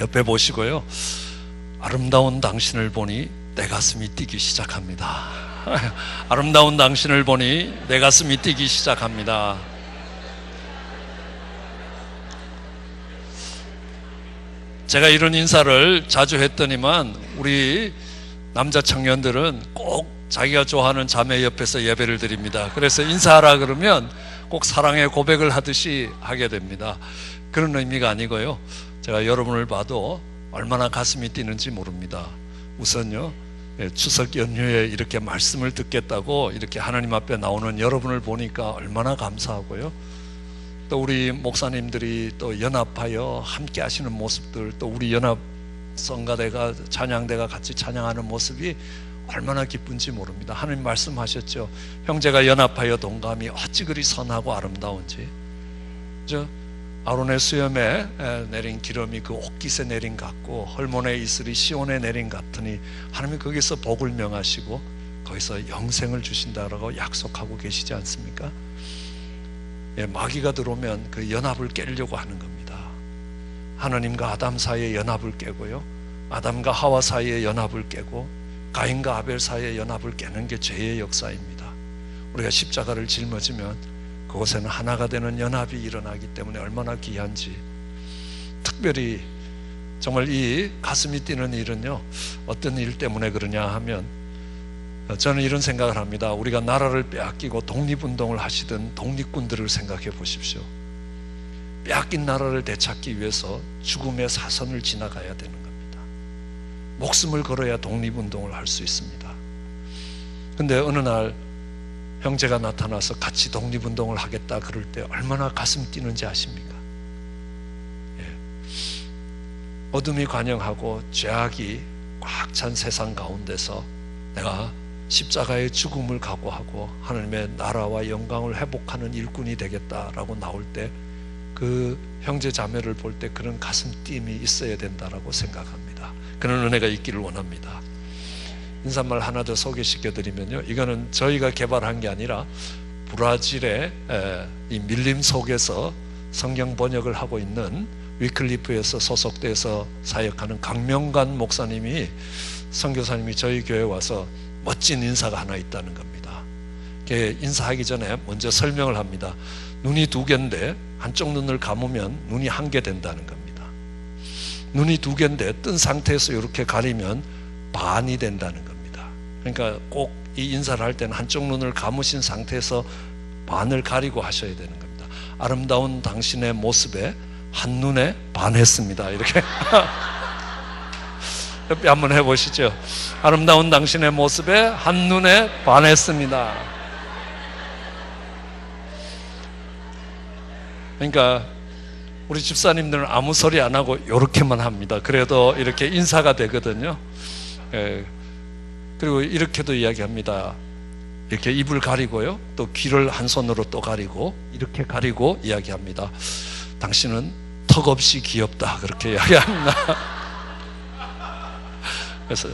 옆에 보시고요, 아름다운 당신을 보니 내 가슴이 뛰기 시작합니다. 아름다운 당신을 보니 내 가슴이 뛰기 시작합니다. 제가 이런 인사를 자주 했더니만 우리 남자 청년들은 꼭 자기가 좋아하는 자매 옆에서 예배를 드립니다. 그래서 인사하라 그러면 꼭 사랑의 고백을 하듯이 하게 됩니다. 그런 의미가 아니고요, 제가 여러분을 봐도 얼마나 가슴이 뛰는지 모릅니다. 우선요, 추석 연휴에 이렇게 말씀을 듣겠다고 이렇게 하나님 앞에 나오는 여러분을 보니까 얼마나 감사하고요, 또 우리 목사님들이 또 연합하여 함께 하시는 모습들, 또 우리 연합 성가대가 찬양대가 같이 찬양하는 모습이 얼마나 기쁜지 모릅니다. 하나님 말씀하셨죠. 형제가 연합하여 동감이 어찌 그리 선하고 아름다운지. 아론의 수염에 내린 기름이 그 옥깃에 내린 같고 헐몬의 이슬이 시온에 내린 같으니 하나님이 거기서 복을 명하시고 거기서 영생을 주신다라고 약속하고 계시지 않습니까? 마귀가 들어오면 그 연합을 깨려고 하는 겁니다. 하나님과 아담 사이의 연합을 깨고요, 아담과 하와 사이의 연합을 깨고 가인과 아벨 사이의 연합을 깨는 게 죄의 역사입니다. 우리가 십자가를 짊어지면 그곳에는 하나가 되는 연합이 일어나기 때문에 얼마나 귀한지. 특별히 정말 이 가슴이 뛰는 일은요, 어떤 일 때문에 그러냐 하면, 저는 이런 생각을 합니다. 우리가 나라를 빼앗기고 독립운동을 하시던 독립군들을 생각해 보십시오. 빼앗긴 나라를 되찾기 위해서 죽음의 사선을 지나가야 되는 겁니다. 목숨을 걸어야 독립운동을 할 수 있습니다. 근데 어느 날 형제가 나타나서 같이 독립운동을 하겠다 그럴 때 얼마나 가슴 뛰는지 아십니까? 어둠이 관영하고 죄악이 꽉 찬 세상 가운데서 내가 십자가의 죽음을 각오하고 하나님의 나라와 영광을 회복하는 일꾼이 되겠다라고 나올 때 그 형제 자매를 볼 때 그런 가슴 띄임이 있어야 된다라고 생각합니다. 그런 은혜가 있기를 원합니다. 인사말 하나 더 소개시켜 드리면요, 이거는 저희가 개발한 게 아니라 브라질의 이 밀림 속에서 성경 번역을 하고 있는 위클리프에서 소속돼서 사역하는 강명관 목사님이, 선교사님이 저희 교회에 와서 멋진 인사가 하나 있다는 겁니다. 인사하기 전에 먼저 설명을 합니다. 눈이 두 개인데 한쪽 눈을 감으면 눈이 한 개 된다는 겁니다. 눈이 두 개인데 뜬 상태에서 이렇게 가리면 반이 된다는 겁니다. 그러니까 꼭 이 인사를 할 때는 한쪽 눈을 감으신 상태에서 반을 가리고 하셔야 되는 겁니다. 아름다운 당신의 모습에 한눈에 반했습니다. 이렇게 옆에 한번 해보시죠. 아름다운 당신의 모습에 한눈에 반했습니다. 그러니까 우리 집사님들은 아무 소리 안 하고 이렇게만 합니다. 그래도 이렇게 인사가 되거든요. 그리고 이렇게도 이야기합니다. 이렇게 입을 가리고요, 또 귀를 한 손으로 또 가리고 이렇게 가리고 이야기합니다. 당신은 턱없이 귀엽다, 그렇게 이야기합니다. 그래서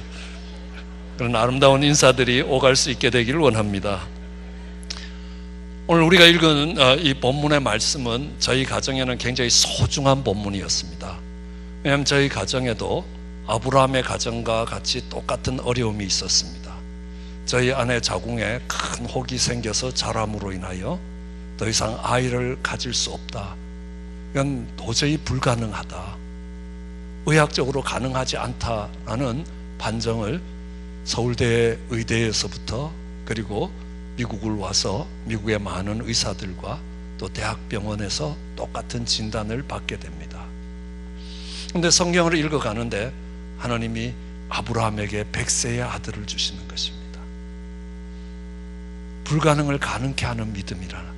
그런 아름다운 인사들이 오갈 수 있게 되기를 원합니다. 오늘 우리가 읽은 이 본문의 말씀은 저희 가정에는 굉장히 소중한 본문이었습니다. 왜냐하면 저희 가정에도 아브라함의 가정과 같이 똑같은 어려움이 있었습니다. 저희 아내 자궁에 큰 혹이 생겨서 자람으로 인하여 더 이상 아이를 가질 수 없다, 이건 도저히 불가능하다, 의학적으로 가능하지 않다라는 판정을 서울대 의대에서부터 그리고 미국을 와서 미국의 많은 의사들과 또 대학병원에서 똑같은 진단을 받게 됩니다. 그런데 성경을 읽어가는데 하나님이 아브라함에게 100세의 아들을 주시는 것입니다. 불가능을 가능케 하는 믿음이라는,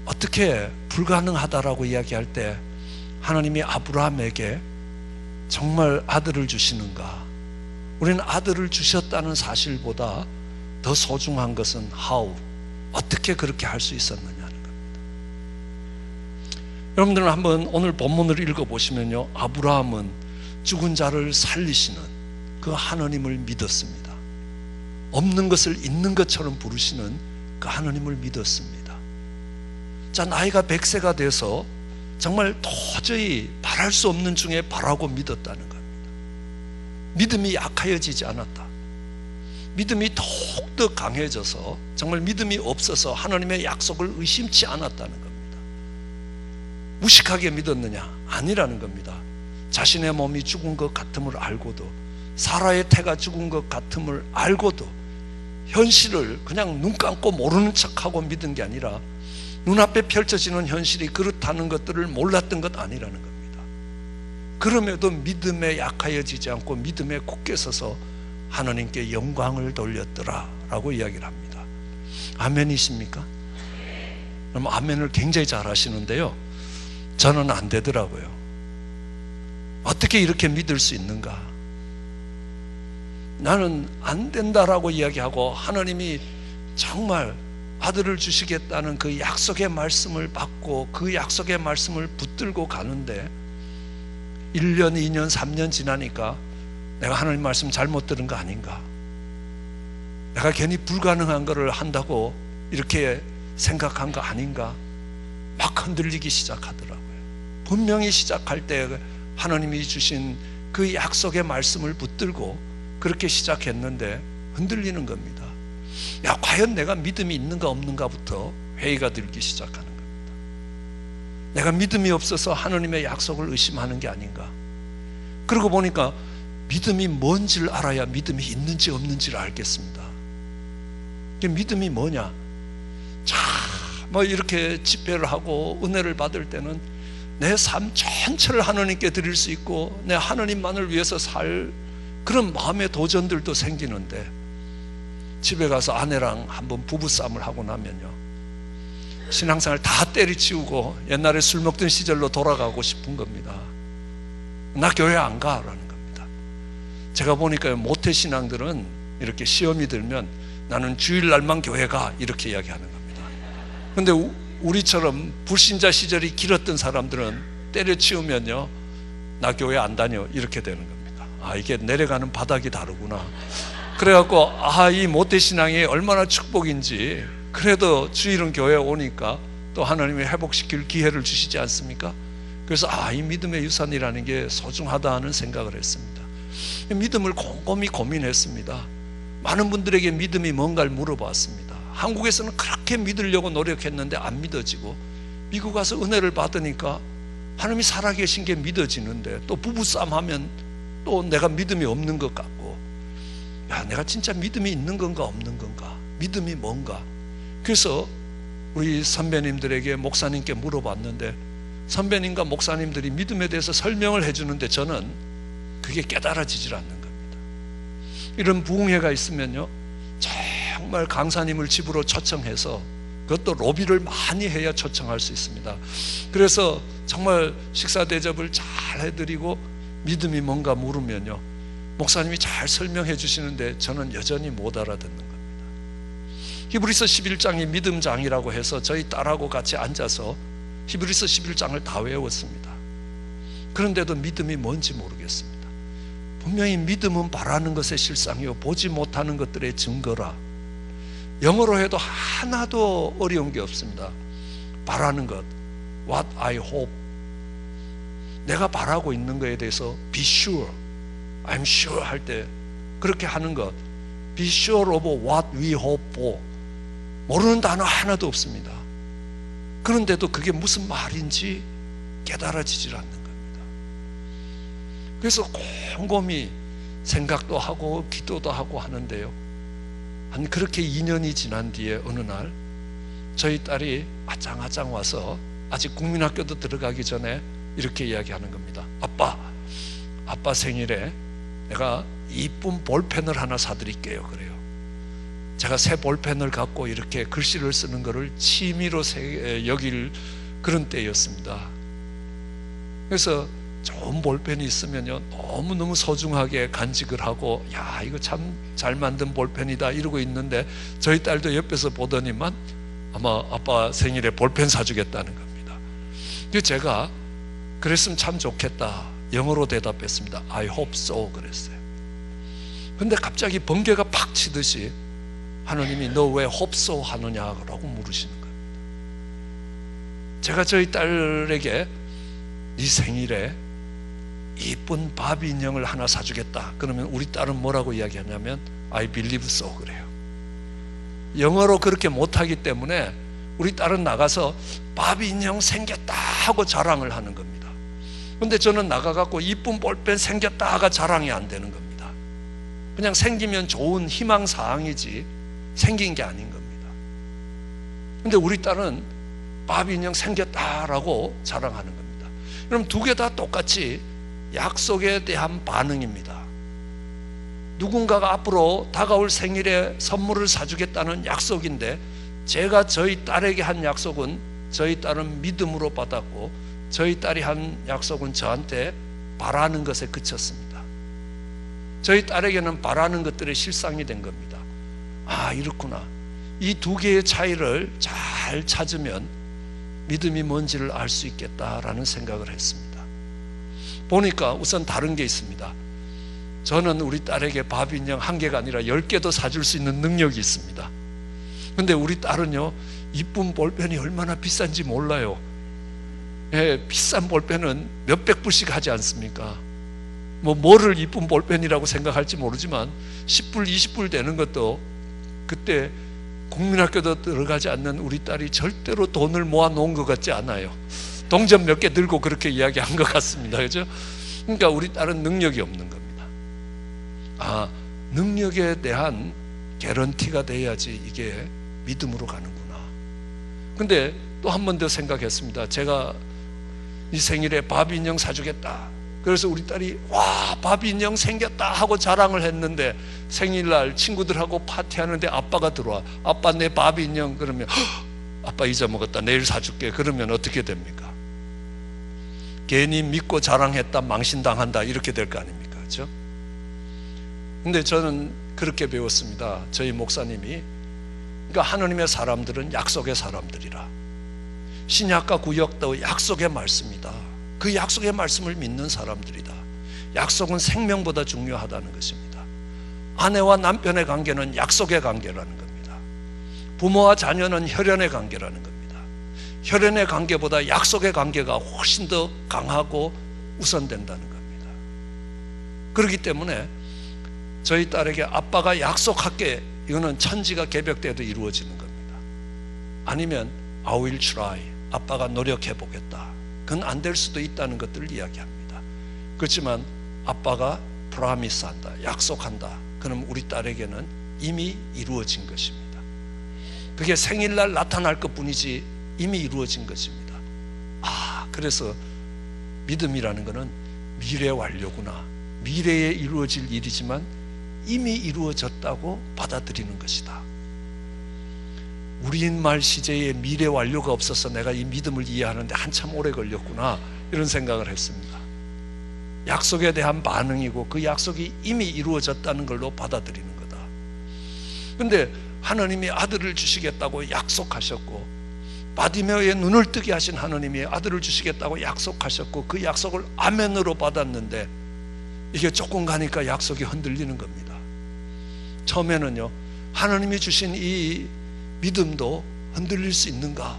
어떻게 불가능하다라고 이야기할 때 하나님이 아브라함에게 정말 아들을 주시는가? 우리는 아들을 주셨다는 사실보다 더 소중한 것은 how, 어떻게 그렇게 할 수 있었느냐는 겁니다. 여러분들은 한번 오늘 본문을 읽어보시면요, 아브라함은 죽은 자를 살리시는 그 하나님을 믿었습니다. 없는 것을 있는 것처럼 부르시는 그 하나님을 믿었습니다. 자, 나이가 100세가 돼서 정말 도저히 바랄 수 없는 중에 바라고 믿었다는 겁니다. 믿음이 약해지지 않았다. 믿음이 더욱더 강해져서 정말 믿음이 없어서 하나님의 약속을 의심치 않았다는 겁니다. 무식하게 믿었느냐? 아니라는 겁니다. 자신의 몸이 죽은 것 같음을 알고도, 사라의 태가 죽은 것 같음을 알고도 현실을 그냥 눈 감고 모르는 척하고 믿은 게 아니라 눈앞에 펼쳐지는 현실이 그렇다는 것들을 몰랐던 것 아니라는 겁니다. 그럼에도 믿음에 약하여지지 않고 믿음에 굳게 서서 하나님께 영광을 돌렸더라 라고 이야기를 합니다. 아멘이십니까? 그럼 아멘을 굉장히 잘 하시는데요, 저는 안 되더라고요. 어떻게 이렇게 믿을 수 있는가? 나는 안 된다라고 이야기하고 하나님이 정말 아들을 주시겠다는 그 약속의 말씀을 받고 그 약속의 말씀을 붙들고 가는데 1년, 2년, 3년 지나니까 내가 하나님 말씀 잘못 들은 거 아닌가? 내가 괜히 불가능한 거를 한다고 이렇게 생각한 거 아닌가? 막 흔들리기 시작하더라고요. 분명히 시작할 때 하나님이 주신 그 약속의 말씀을 붙들고 그렇게 시작했는데 흔들리는 겁니다. 야, 과연 내가 믿음이 있는가 없는가부터 회의가 들기 시작하는 겁니다. 내가 믿음이 없어서 하나님의 약속을 의심하는 게 아닌가? 그러고 보니까 믿음이 뭔지를 알아야 믿음이 있는지 없는지를 알겠습니다. 믿음이 뭐냐? 뭐 이렇게 집회를 하고 은혜를 받을 때는 내 삶 전체를 하나님께 드릴 수 있고 내 하나님만을 위해서 살 그런 마음의 도전들도 생기는데, 집에 가서 아내랑 한번 부부싸움을 하고 나면요, 신앙생활 다 때리치우고 옛날에 술 먹던 시절로 돌아가고 싶은 겁니다. 나 교회 안 가라는 겁니다. 제가 보니까 모태신앙들은 이렇게 시험이 들면 나는 주일날만 교회 가 이렇게 이야기하는 겁니다. 근데 우리처럼 불신자 시절이 길었던 사람들은 때려치우면요, 나 교회 안 다녀 이렇게 되는 겁니다. 아, 이게 내려가는 바닥이 다르구나. 그래갖고 이 모태신앙이 얼마나 축복인지, 그래도 주일은 교회에 오니까 또 하나님이 회복시킬 기회를 주시지 않습니까? 그래서 이 믿음의 유산이라는 게 소중하다 하는 생각을 했습니다. 믿음을 곰곰이 고민했습니다. 많은 분들에게 믿음이 뭔가를 물어봤습니다. 한국에서는 그렇게 믿으려고 노력했는데 안 믿어지고, 미국 가서 은혜를 받으니까 하나님이 살아계신 게 믿어지는데, 또 부부싸움 하면 또 내가 믿음이 없는 것 같고, 야, 내가 진짜 믿음이 있는 건가 없는 건가? 믿음이 뭔가? 그래서 우리 선배님들에게, 목사님께 물어봤는데 선배님과 목사님들이 믿음에 대해서 설명을 해주는데 저는 그게 깨달아지질 않는 겁니다. 이런 부흥회가 있으면요, 정말 강사님을 집으로 초청해서, 그것도 로비를 많이 해야 초청할 수 있습니다. 그래서 정말 식사 대접을 잘 해드리고 믿음이 뭔가 물으면요, 목사님이 잘 설명해 주시는데 저는 여전히 못 알아듣는 겁니다. 히브리서 11장이 믿음장이라고 해서 저희 딸하고 같이 앉아서 히브리서 11장을 다 외웠습니다. 그런데도 믿음이 뭔지 모르겠습니다. 분명히 믿음은 바라는 것의 실상이요 보지 못하는 것들의 증거라. 영어로 해도 하나도 어려운 게 없습니다. 바라는 것, what I hope. 내가 바라고 있는 것에 대해서 be sure, I'm sure 할 때 그렇게 하는 것, be sure of what we hope for. 모르는 단어 하나도 없습니다. 그런데도 그게 무슨 말인지 깨달아지질 않는 겁니다. 그래서 곰곰이 생각도 하고 기도도 하고 하는데요, 한 그렇게 2년이 지난 뒤에 어느 날 저희 딸이 아짱아짱 와서, 아직 국민학교도 들어가기 전에 이렇게 이야기하는 겁니다. 아빠 생일에 내가 이쁜 볼펜을 하나 사드릴게요. 그래요. 제가 새 볼펜을 갖고 이렇게 글씨를 쓰는 것을 취미로 여길 그런 때였습니다. 그래서 좋은 볼펜이 있으면요, 너무너무 소중하게 간직을 하고, 야, 이거 참 잘 만든 볼펜이다 이러고 있는데, 저희 딸도 옆에서 보더니만 아마 아빠 생일에 볼펜 사주겠다는 겁니다. 그래서 제가 그랬으면 참 좋겠다 영어로 대답했습니다. I hope so 그랬어요. 근데 갑자기 번개가 팍 치듯이 하나님이 너 왜 hope so 하느냐라고 물으시는 겁니다. 제가 저희 딸에게 네 생일에 이쁜 바비 인형을 하나 사주겠다. 그러면 우리 딸은 뭐라고 이야기하냐면 I believe so 그래요. 영어로 그렇게 못하기 때문에 우리 딸은 나가서 바비 인형 생겼다 하고 자랑을 하는 겁니다. 근데 저는 나가갖고 이쁜 볼펜 생겼다가 자랑이 안 되는 겁니다. 그냥 생기면 좋은 희망사항이지 생긴 게 아닌 겁니다. 근데 우리 딸은 바비 인형 생겼다라고 자랑하는 겁니다. 그럼 두 개 다 똑같이 약속에 대한 반응입니다. 누군가가 앞으로 다가올 생일에 선물을 사주겠다는 약속인데 제가 저희 딸에게 한 약속은 저희 딸은 믿음으로 받았고 저희 딸이 한 약속은 저한테 바라는 것에 그쳤습니다. 저희 딸에게는 바라는 것들의 실상이 된 겁니다. 아, 이렇구나. 이 두 개의 차이를 잘 찾으면 믿음이 뭔지를 알 수 있겠다라는 생각을 했습니다. 보니까 우선 다른 게 있습니다. 저는 우리 딸에게 바비 인형 한 개가 아니라 10개도 사줄 수 있는 능력이 있습니다. 근데 우리 딸은요, 이쁜 볼펜이 얼마나 비싼지 몰라요. 예, 비싼 볼펜은 몇백 불씩 하지 않습니까? 뭐를 이쁜 볼펜이라고 생각할지 모르지만 10불, 20불 되는 것도 그때 국민학교도 들어가지 않는 우리 딸이 절대로 돈을 모아 놓은 것 같지 않아요. 동전 몇 개 들고 그렇게 이야기한 것 같습니다. 그죠? 그러니까 우리 딸은 능력이 없는 겁니다. 아, 능력에 대한 개런티가 돼야지 이게 믿음으로 가는구나. 근데 또 한 번 더 생각했습니다. 제가 이 생일에 바비 인형 사주겠다. 그래서 우리 딸이 와, 바비 인형 생겼다 하고 자랑을 했는데 생일날 친구들하고 파티하는데 아빠가 들어와. 아빠 내 바비 인형. 그러면 아빠 잊어먹었다, 내일 사줄게. 그러면 어떻게 됩니까? 괜히 믿고 자랑했다 망신당한다 이렇게 될 거 아닙니까? 그렇죠? 근데 저는 그렇게 배웠습니다. 저희 목사님이, 그러니까 하나님의 사람들은 약속의 사람들이라. 신약과 구약도 약속의 말씀이다. 그 약속의 말씀을 믿는 사람들이다. 약속은 생명보다 중요하다는 것입니다. 아내와 남편의 관계는 약속의 관계라는 겁니다. 부모와 자녀는 혈연의 관계라는 겁니다. 혈연의 관계보다 약속의 관계가 훨씬 더 강하고 우선된다는 겁니다. 그렇기 때문에 저희 딸에게 아빠가 약속할게, 이거는 천지가 개벽돼도 이루어지는 겁니다. 아니면 I will try, 아빠가 노력해 보겠다. 그건 안 될 수도 있다는 것들을 이야기합니다. 그렇지만 아빠가 promise 한다, 약속한다. 그럼 우리 딸에게는 이미 이루어진 것입니다. 그게 생일날 나타날 것뿐이지 이미 이루어진 것입니다. 아, 그래서 믿음이라는 것은 미래 완료구나. 미래에 이루어질 일이지만 이미 이루어졌다고 받아들이는 것이다. 우리말 시제에 미래 완료가 없어서 내가 이 믿음을 이해하는데 한참 오래 걸렸구나, 이런 생각을 했습니다. 약속에 대한 반응이고 그 약속이 이미 이루어졌다는 걸로 받아들이는 거다. 근데 하나님이 아들을 주시겠다고 약속하셨고, 바디메오의 눈을 뜨게 하신 하나님이 아들을 주시겠다고 약속하셨고, 그 약속을 아멘으로 받았는데 이게 조금 가니까 약속이 흔들리는 겁니다. 처음에는요, 하나님이 주신 이 믿음도 흔들릴 수 있는가?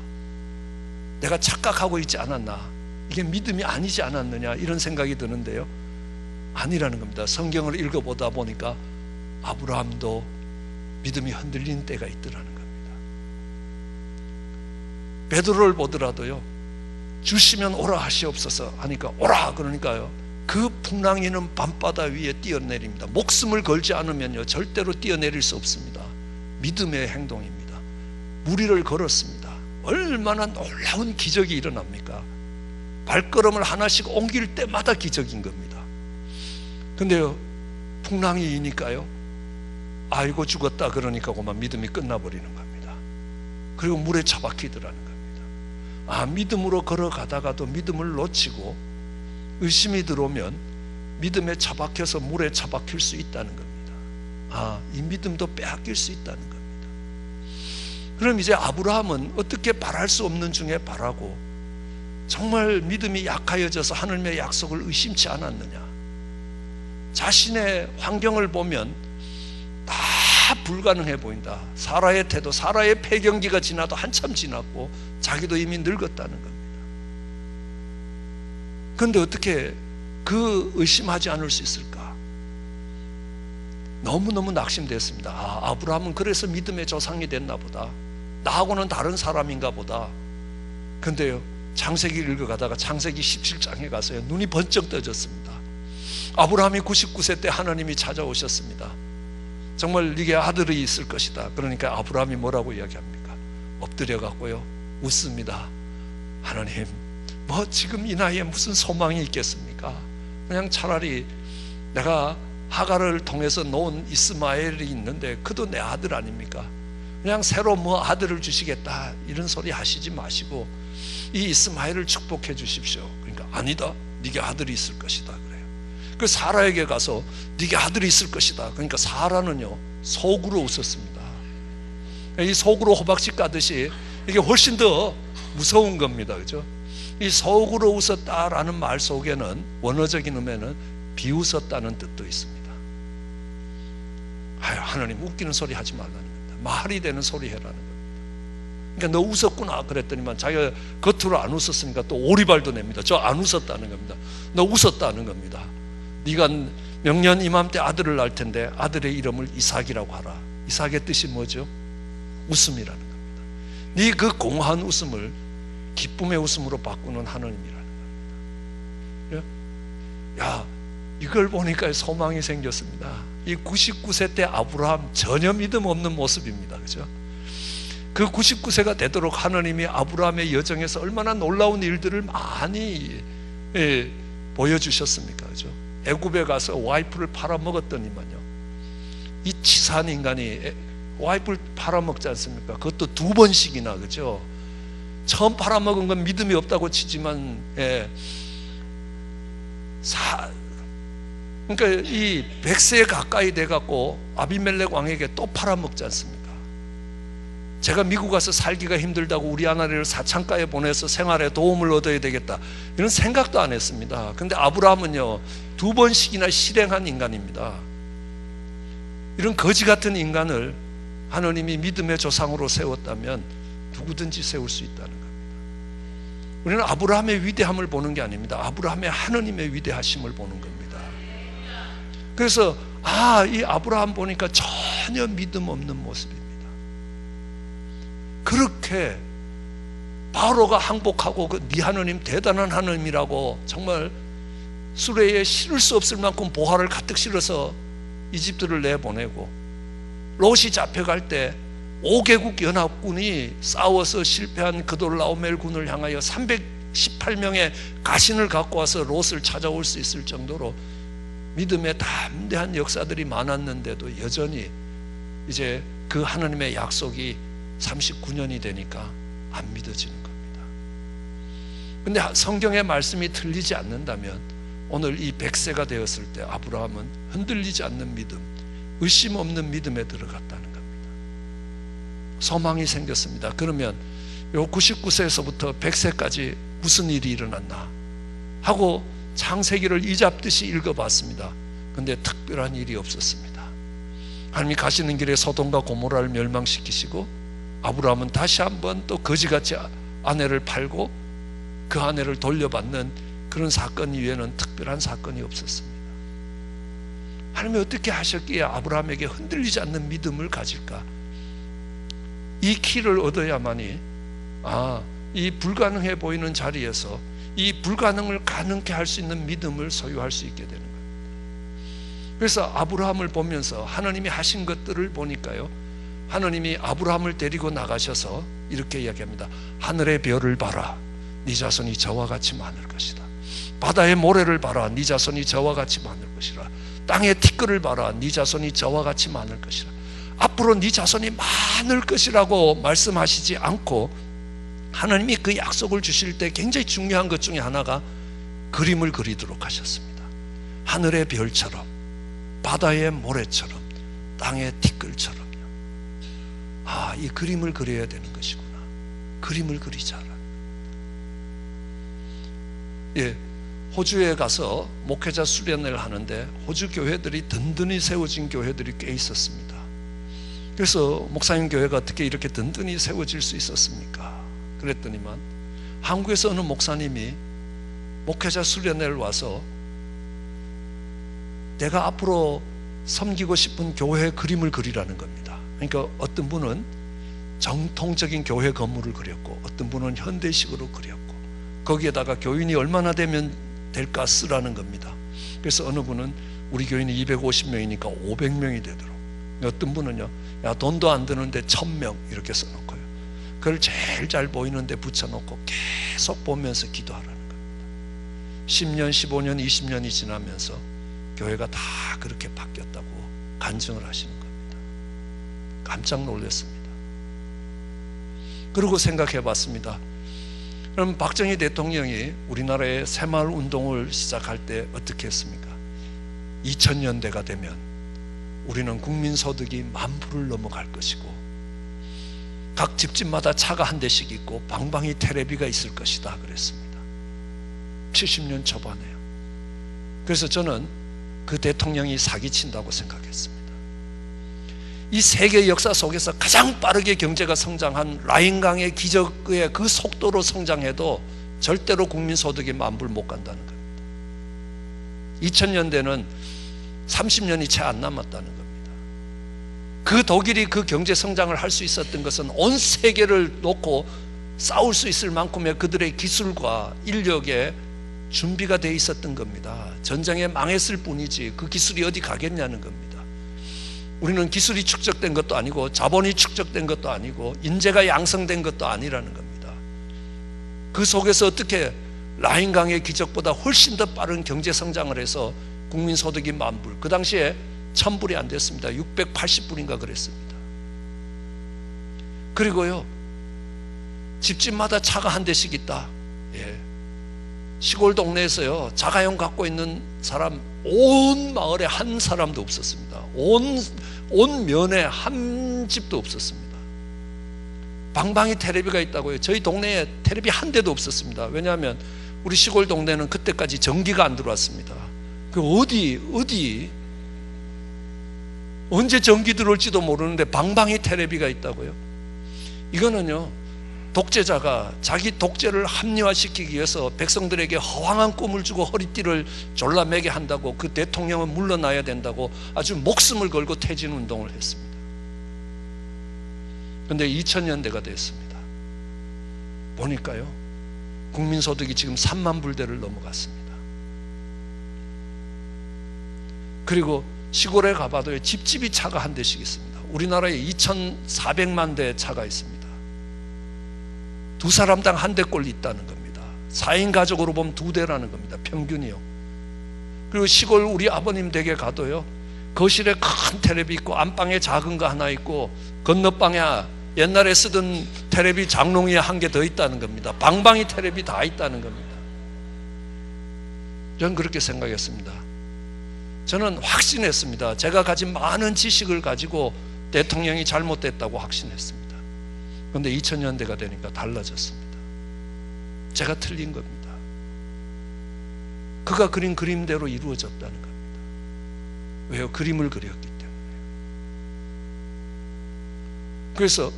내가 착각하고 있지 않았나? 이게 믿음이 아니지 않았느냐? 이런 생각이 드는데요, 아니라는 겁니다. 성경을 읽어보다 보니까 아브라함도 믿음이 흔들린 때가 있더라는 겁니다. 베드로를 보더라도요, 주시면 오라 하시옵소서 하니까 오라 그러니까요, 그 풍랑이는 밤바다 위에 뛰어내립니다. 목숨을 걸지 않으면요 절대로 뛰어내릴 수 없습니다. 믿음의 행동입니다. 무리를 걸었습니다. 얼마나 놀라운 기적이 일어납니까? 발걸음을 하나씩 옮길 때마다 기적인 겁니다. 근데요, 풍랑이 이니까요, 아이고 죽었다 그러니까 그만 믿음이 끝나버리는 겁니다. 그리고 물에 처박히더라는 겁니다. 아, 믿음으로 걸어가다가도 믿음을 놓치고 의심이 들어오면 믿음에 처박혀서 물에 처박힐 수 있다는 겁니다. 아, 이 믿음도 빼앗길 수 있다는 겁니다. 그럼 이제 아브라함은 어떻게 바랄 수 없는 중에 바라고 정말 믿음이 약하여져서 하나님의 약속을 의심치 않았느냐? 자신의 환경을 보면 다 불가능해 보인다. 사라의 태도, 사라의 폐경기가 지나도 한참 지났고 자기도 이미 늙었다는 겁니다. 그런데 어떻게 그 의심하지 않을 수 있을까? 너무너무 낙심됐습니다. 아브라함은 그래서 믿음의 조상이 됐나 보다. 나하고는 다른 사람인가 보다. 근데요, 창세기를 읽어가다가 창세기 17장에 가서요, 눈이 번쩍 떠졌습니다. 아브라함이 99세 때 하나님이 찾아오셨습니다. 정말 네게 아들이 있을 것이다. 그러니까 아브라함이 뭐라고 이야기합니까? 엎드려 갖고요 웃습니다. 하나님, 뭐 지금 이 나이에 무슨 소망이 있겠습니까? 그냥 차라리 내가 하갈을 통해서 놓은 이스마엘이 있는데 그도 내 아들 아닙니까? 그냥 새로 뭐 아들을 주시겠다 이런 소리 하시지 마시고 이 이스마엘을 축복해 주십시오. 그러니까 아니다, 네게 아들이 있을 것이다 그래요. 그 사라에게 가서 네게 아들이 있을 것이다. 그러니까 사라는요 속으로 웃었습니다. 이 속으로 호박씨 까듯이 이게 훨씬 더 무서운 겁니다. 그죠? 이 속으로 웃었다라는 말 속에는 원어적인 의미는 비웃었다는 뜻도 있습니다. 하나님 웃기는 소리 하지 말라는 겁니다. 말이 되는 소리 해라는 겁니다. 그러니까 너 웃었구나 그랬더니만 자기가 겉으로 안 웃었으니까 또 오리발도 냅니다. 저 안 웃었다는 겁니다. 너 웃었다는 겁니다. 네가 명년 이맘때 아들을 낳을 텐데 아들의 이름을 이삭이라고 하라. 이삭의 뜻이 뭐죠? 웃음이라는 겁니다. 네 그 공허한 웃음을 기쁨의 웃음으로 바꾸는 하나님이라는 겁니다. 야, 이걸 보니까 소망이 생겼습니다. 이 99세 때 아브라함 전혀 믿음 없는 모습입니다. 그죠? 그 99세가 되도록 하나님이 아브라함의 여정에서 얼마나 놀라운 일들을 많이 보여주셨습니까? 그죠? 애굽에 가서 와이프를 팔아먹었더니만요, 이 치사한 인간이 와이프를 팔아먹지 않습니까? 그것도 2번씩이나. 그죠? 처음 팔아먹은 건 믿음이 없다고 치지만 그러니까 이 100세에 가까이 돼갖고 아비멜렉 왕에게 또 팔아먹지 않습니까? 제가 미국 가서 살기가 힘들다고 우리 아내를 사창가에 보내서 생활에 도움을 얻어야 되겠다 이런 생각도 안 했습니다. 근데 아브라함은요 2번씩이나 실행한 인간입니다. 이런 거지 같은 인간을 하나님이 믿음의 조상으로 세웠다면 누구든지 세울 수 있다는 겁니다. 우리는 아브라함의 위대함을 보는 게 아닙니다. 아브라함의 하나님의 위대하심을 보는 겁니다. 그래서 이 아브라함 보니까 전혀 믿음 없는 모습입니다. 그렇게 바로가 항복하고 네 하나님 대단한 하나님이라고 정말 수레에 실을 수 없을 만큼 보화를 가득 실어서 이집트를 내보내고, 롯이 잡혀갈 때 5개국 연합군이 싸워서 실패한 그돌라오멜 군을 향하여 318명의 가신을 갖고 와서 롯을 찾아올 수 있을 정도로 믿음의 담대한 역사들이 많았는데도 여전히 이제 그 하나님의 약속이 39년이 되니까 안 믿어지는 겁니다. 근데 성경의 말씀이 틀리지 않는다면 오늘 이 100세가 되었을 때 아브라함은 흔들리지 않는 믿음, 의심 없는 믿음에 들어갔다는 겁니다. 소망이 생겼습니다. 그러면 요 99세에서부터 100세까지 무슨 일이 일어났나 하고 창세기를 이잡듯이 읽어봤습니다. 근데 특별한 일이 없었습니다. 하나님이 가시는 길에 소돔과 고모라를 멸망시키시고 아브라함은 다시 한번 또 거지같이 아내를 팔고 그 아내를 돌려받는 그런 사건 이외에는 특별한 사건이 없었습니다. 하나님이 어떻게 하셨기에 아브라함에게 흔들리지 않는 믿음을 가질까? 이 키를 얻어야만이 이 불가능해 보이는 자리에서 이 불가능을 가능케 할 수 있는 믿음을 소유할 수 있게 되는 겁니다. 그래서 아브라함을 보면서 하나님이 하신 것들을 보니까요, 하나님이 아브라함을 데리고 나가셔서 이렇게 이야기합니다. 하늘의 별을 봐라, 네 자손이 저와 같이 많을 것이다. 바다의 모래를 봐라, 네 자손이 저와 같이 많을 것이라. 땅의 티끌을 봐라, 네 자손이 저와 같이 많을 것이라. 앞으로 네 자손이 많을 것이라고 말씀하시지 않고 하나님이 그 약속을 주실 때 굉장히 중요한 것 중에 하나가 그림을 그리도록 하셨습니다. 하늘의 별처럼, 바다의 모래처럼, 땅의 티끌처럼요. 이 그림을 그려야 되는 것이구나. 그림을 그리자라. 호주에 가서 목회자 수련회를 하는데 호주 교회들이 든든히 세워진 교회들이 꽤 있었습니다. 그래서 목사님 교회가 어떻게 이렇게 든든히 세워질 수 있었습니까? 그랬더니만 한국에서 어느 목사님이 목회자 수련회를 와서 내가 앞으로 섬기고 싶은 교회 그림을 그리라는 겁니다. 그러니까 어떤 분은 정통적인 교회 건물을 그렸고 어떤 분은 현대식으로 그렸고 거기에다가 교인이 얼마나 되면 될까 쓰라는 겁니다. 그래서 어느 분은 우리 교인이 250명이니까 500명이 되도록, 어떤 분은요, 야, 돈도 안 드는데 1000명 이렇게 써놓고요, 그걸 제일 잘 보이는 데 붙여놓고 계속 보면서 기도하라는 겁니다. 10년, 15년, 20년이 지나면서 교회가 다 그렇게 바뀌었다고 간증을 하시는 겁니다. 깜짝 놀랐습니다. 그리고 생각해 봤습니다. 그럼 박정희 대통령이 우리나라의 새마을 운동을 시작할 때 어떻게 했습니까? 2000년대가 되면 우리는 국민소득이 10,000불을 넘어갈 것이고 각 집집마다 차가 한 대씩 있고 방방이 테레비가 있을 것이다 그랬습니다. 70년 초반에요. 그래서 저는 그 대통령이 사기친다고 생각했습니다. 이 세계 역사 속에서 가장 빠르게 경제가 성장한 라인강의 기적의 그 속도로 성장해도 절대로 국민소득이 10,000불 못 간다는 겁니다. 2000년대는 30년이 채 안 남았다는 겁니다. 그 독일이 그 경제 성장을 할 수 있었던 것은 온 세계를 놓고 싸울 수 있을 만큼의 그들의 기술과 인력에 준비가 돼 있었던 겁니다. 전쟁에 망했을 뿐이지 그 기술이 어디 가겠냐는 겁니다. 우리는 기술이 축적된 것도 아니고 자본이 축적된 것도 아니고 인재가 양성된 것도 아니라는 겁니다. 그 속에서 어떻게 라인강의 기적보다 훨씬 더 빠른 경제 성장을 해서 국민소득이 10,000불, 그 당시에 1,000불이 안 됐습니다. 680불인가 그랬습니다. 그리고요, 집집마다 차가 한 대씩 있다. 예. 시골 동네에서요, 자가용 갖고 있는 사람 온 마을에 한 사람도 없었습니다. 온 면에 한 집도 없었습니다. 방방이 테레비가 있다고요. 저희 동네에 테레비 한 대도 없었습니다. 왜냐하면 우리 시골 동네는 그때까지 전기가 안 들어왔습니다. 그 언제 전기 들어올지도 모르는데 방방이 테레비가 있다고요. 이거는요, 독재자가 자기 독재를 합리화시키기 위해서 백성들에게 허황한 꿈을 주고 허리띠를 졸라매게 한다고, 그 대통령은 물러나야 된다고 아주 목숨을 걸고 퇴진운동을 했습니다. 그런데 2000년대가 됐습니다. 보니까요, 국민소득이 지금 30,000불대를 넘어갔습니다. 그리고 시골에 가봐도 집집이 차가 한 대씩 있습니다. 우리나라에 2,400만 대 차가 있습니다. 두 사람당 한 대꼴 있다는 겁니다. 4인 가족으로 보면 2대라는 겁니다. 평균이요. 그리고 시골 우리 아버님 댁에 가도요, 거실에 큰 테레비 있고 안방에 작은 거 하나 있고 건너방에 옛날에 쓰던 테레비 장롱이 한 개 더 있다는 겁니다. 방방이 테레비 다 있다는 겁니다. 저는 그렇게 생각했습니다. 저는 확신했습니다. 제가 가진 많은 지식을 가지고 대통령이 잘못됐다고 확신했습니다. 그런데 2000년대가 되니까 달라졌습니다. 제가 틀린 겁니다. 그가 그린 그림대로 이루어졌다는 겁니다. 왜요? 그림을 그렸기 때문에. 그래서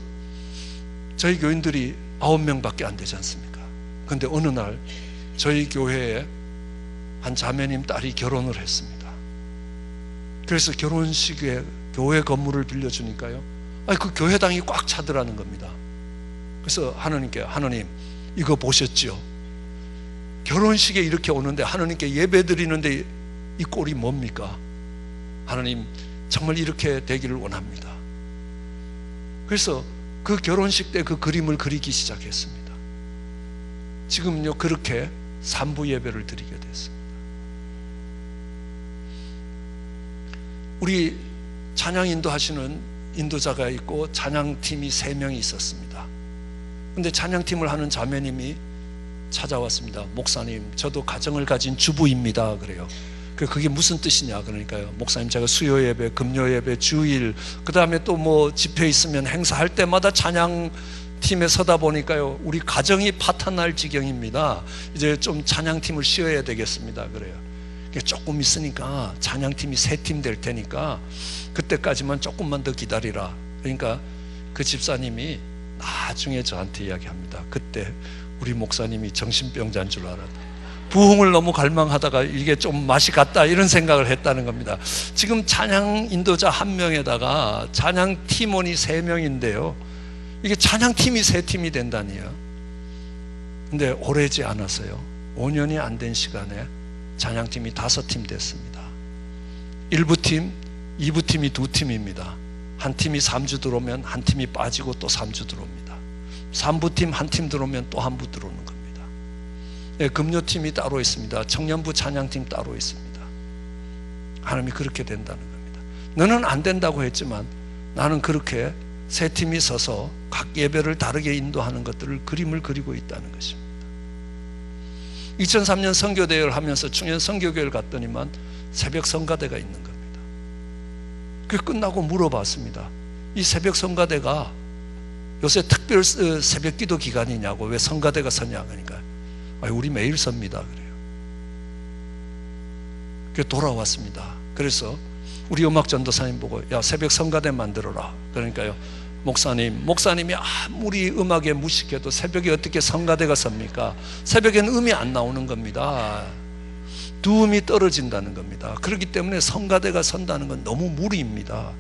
저희 교인들이 9명밖에 안 되지 않습니까? 그런데 어느 날 저희 교회에 한 자매님 딸이 결혼을 했습니다. 그래서 결혼식에 교회 건물을 빌려주니까요, 그 교회당이 꽉 차더라는 겁니다. 그래서 하나님께, 하나님 이거 보셨죠? 결혼식에 이렇게 오는데 하나님께 예배 드리는데 이 꼴이 뭡니까? 하나님 정말 이렇게 되기를 원합니다. 그래서 그 결혼식 때 그 그림을 그리기 시작했습니다. 지금요, 그렇게 3부 예배를 드리게 됐습니다. 우리 찬양 인도하시는 인도자가 있고 찬양팀이 3명이 있었습니다. 근데 찬양팀을 하는 자매님이 찾아왔습니다. 목사님, 저도 가정을 가진 주부입니다. 그래요. 그게 무슨 뜻이냐? 그러니까요, 목사님, 제가 수요 예배, 금요 예배, 주일, 그 다음에 또 뭐 집회 있으면 행사할 때마다 찬양팀에 서다 보니까요, 우리 가정이 파탄날 지경입니다. 이제 좀 찬양팀을 씌워야 되겠습니다. 그래요. 조금 있으니까 찬양팀이 3팀 될 테니까 그때까지만 조금만 더 기다리라. 그러니까 그 집사님이 나중에 저한테 이야기합니다. 그때 우리 목사님이 정신병자인 줄 알았다. 부흥을 너무 갈망하다가 이게 좀 맛이 갔다 이런 생각을 했다는 겁니다. 지금 찬양 인도자 1명에다가 찬양 팀원이 3명인데요. 이게 찬양 팀이 3팀이 된다니요. 근데 오래지 않았어요. 5년이 안 된 시간에 찬양팀이 5팀 됐습니다. 1부팀, 2부팀이 2팀입니다. 한 팀이 3주 들어오면 한 팀이 빠지고 또 3주 들어옵니다. 3부팀 한 팀 들어오면 또 한 부 들어오는 겁니다. 예, 금요팀이 따로 있습니다. 청년부 찬양팀 따로 있습니다. 하나님이 그렇게 된다는 겁니다. 너는 안 된다고 했지만 나는 그렇게 3팀이 서서 각 예배를 다르게 인도하는 것들을 그림을 그리고 있다는 것입니다. 2003년 선교대회를 하면서 청년 선교교회를 갔더니만 새벽 성가대가 있는 겁니다. 그 끝나고 물어봤습니다. 이 새벽 성가대가 요새 특별 새벽 기도 기간이냐고, 왜 성가대가 서냐 그러니까 우리 매일 섭니다 그래요. 그래서 돌아왔습니다. 그래서 우리 음악 전도사님 보고 야 새벽 성가대 만들어라. 그러니까요 목사님이 아무리 음악에 무식해도 새벽에 어떻게 성가대가 섭니까? 새벽엔 음이 안 나오는 겁니다. 두음이 떨어진다는 겁니다. 그렇기 때문에 성가대가 선다는 건 너무 무리입니다.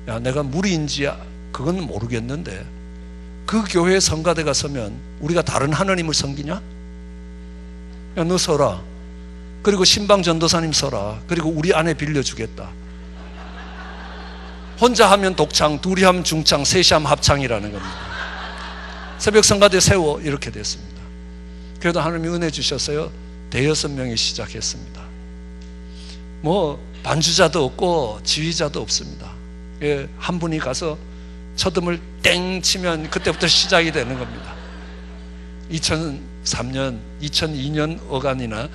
야, 내가 무리인지 그건 모르겠는데 그 교회에 성가대가 서면 우리가 다른 하나님을 섬기냐? 야, 너 서라. 그리고 신방 전도사님 서라. 그리고 우리 아내 빌려주겠다. 혼자 하면 독창, 둘이 하면 중창, 셋이 하면 합창이라는 겁니다. 새벽 성가대 세워 이렇게 됐습니다. 그래도 하나님이 은혜 주셨어요. 6명이 시작했습니다. 뭐 반주자도 없고 지휘자도 없습니다. 예, 한 분이 가서 첫음을 땡 치면 그때부터 시작이 되는 겁니다. 2003년, 2002년 어간이나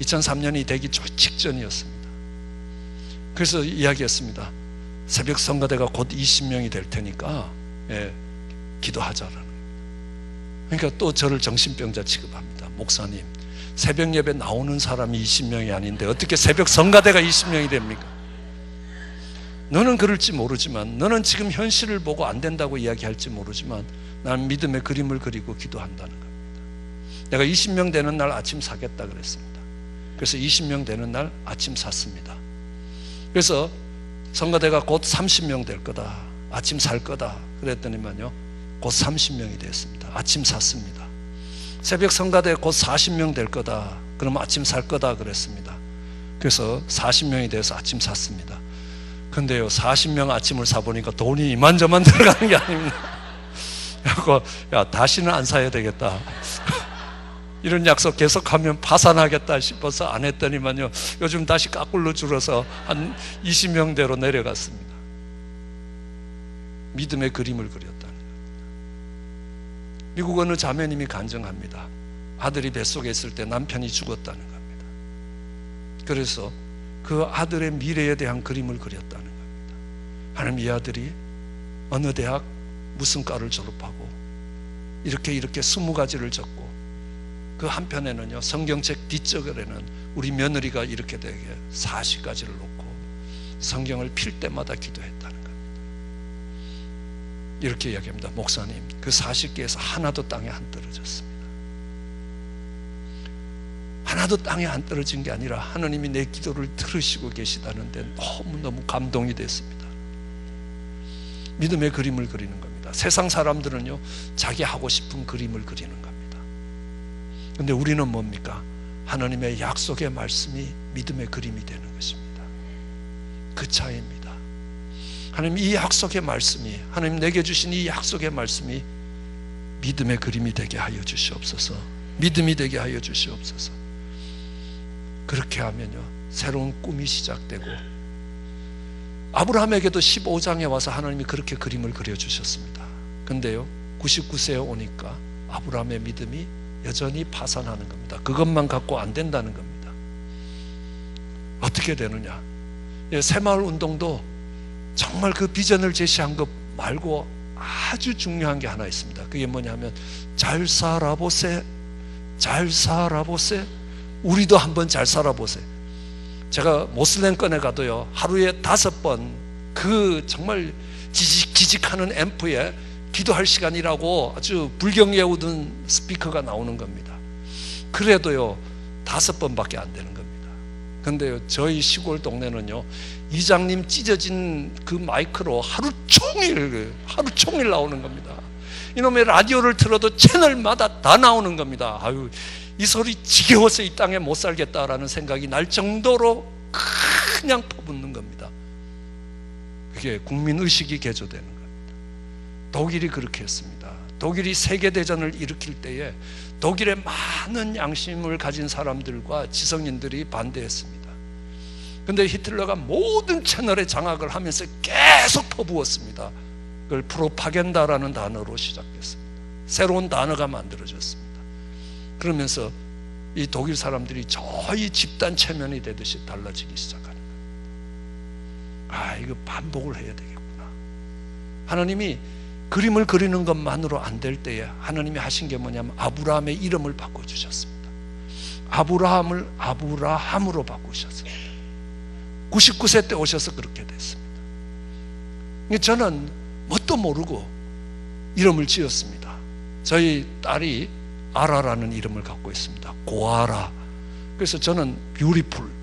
2003년이 되기 직전이었습니다. 그래서 이야기했습니다. 새벽 성가대가 곧 20명이 될 테니까 기도하자라는 겁니다. 그러니까 또 저를 정신병자 취급합니다. 목사님, 새벽 예배 나오는 사람이 20명이 아닌데 어떻게 새벽 성가대가 20명이 됩니까? 너는 그럴지 모르지만, 너는 지금 현실을 보고 안 된다고 이야기할지 모르지만 나는 믿음의 그림을 그리고 기도한다는 겁니다. 내가 20명 되는 날 아침 사겠다 그랬습니다. 그래서 20명 되는 날 아침 샀습니다. 그래서 성가대가 곧 30명 될 거다, 아침 살 거다 그랬더니만요 곧 30명이 됐습니다. 아침 샀습니다. 새벽 성가대 곧 40명 될 거다, 그럼 아침 살 거다 그랬습니다. 그래서 40명이 돼서 아침 샀습니다. 근데요 40명 아침을 사보니까 돈이 이만저만 들어가는 게 아닙니다. 그래서 야 다시는 안 사야 되겠다. 이런 약속 계속하면 파산하겠다 싶어서 안 했더니만요 요즘 다시 까꿀로 줄어서 한 20명대로 내려갔습니다. 믿음의 그림을 그렸다는 겁니다. 미국 어느 자매님이 간증합니다. 아들이 뱃속에 있을 때 남편이 죽었다는 겁니다. 그래서 그 아들의 미래에 대한 그림을 그렸다는 겁니다. 하나님, 이 아들이 어느 대학 무슨 과를 졸업하고 이렇게 20가지를 적고 그 한편에는요 성경책 뒷적에는 우리 며느리가 이렇게 되게 40가지를 놓고 성경을 필 때마다 기도했다는 겁니다. 이렇게 이야기합니다. 목사님, 그 40개에서 하나도 땅에 안 떨어졌습니다. 하나도 땅에 안 떨어진 게 아니라 하나님이 내 기도를 들으시고 계시다는데 너무너무 감동이 됐습니다. 믿음의 그림을 그리는 겁니다. 세상 사람들은요 자기 하고 싶은 그림을 그리는 겁니다. 근데 우리는 뭡니까? 하나님의 약속의 말씀이 믿음의 그림이 되는 것입니다. 그 차이입니다. 하나님, 이 약속의 말씀이, 하나님 내게 주신 이 약속의 말씀이 믿음의 그림이 되게 하여 주시옵소서. 믿음이 되게 하여 주시옵소서. 그렇게 하면요 새로운 꿈이 시작되고, 아브라함에게도 15장에 와서 하나님이 그렇게 그림을 그려주셨습니다. 근데요 99세에 오니까 아브라함의 믿음이 여전히 파산하는 겁니다. 그것만 갖고 안 된다는 겁니다. 어떻게 되느냐? 새마을 운동도 정말 그 비전을 제시한 것 말고 아주 중요한 게 하나 있습니다. 그게 뭐냐면 잘 살아보세, 잘 살아보세. 우리도 한번 잘 살아보세요. 제가 모슬렘권에 가도요 하루에 5번 그 정말 지직하는 앰프에 기도할 시간이라고 아주 불경에 오던 스피커가 나오는 겁니다. 그래도요 5번밖에 안 되는 겁니다. 근데 저희 시골 동네는요, 이장님 찢어진 그 마이크로 하루 종일 나오는 겁니다. 이놈의 라디오를 틀어도 채널마다 다 나오는 겁니다. 아유, 이 소리 지겨워서 이 땅에 못 살겠다라는 생각이 날 정도로 그냥 퍼붓는 겁니다. 그게 국민의식이 개조되는 겁니다. 독일이 그렇게 했습니다. 독일이 세계대전을 일으킬 때에 독일의 많은 양심을 가진 사람들과 지성인들이 반대했습니다. 그런데 히틀러가 모든 채널에 장악을 하면서 계속 퍼부었습니다. 그걸 프로파간다라는 단어로 시작했습니다. 새로운 단어가 만들어졌습니다. 그러면서 이 독일 사람들이 저희 집단 체면이 되듯이 달라지기 시작하는 거예요. 이거 반복을 해야 되겠구나. 하나님이 그림을 그리는 것만으로 안 될 때에 하나님이 하신 게 뭐냐면 아브라함의 이름을 바꿔주셨습니다. 아브라함을 아브라함으로 바꾸셨습니다. 99세 때 오셔서 그렇게 됐습니다. 저는 뭣도 모르고 이름을 지었습니다. 저희 딸이 아라라는 이름을 갖고 있습니다. 고아라. 그래서 저는 뷰티풀,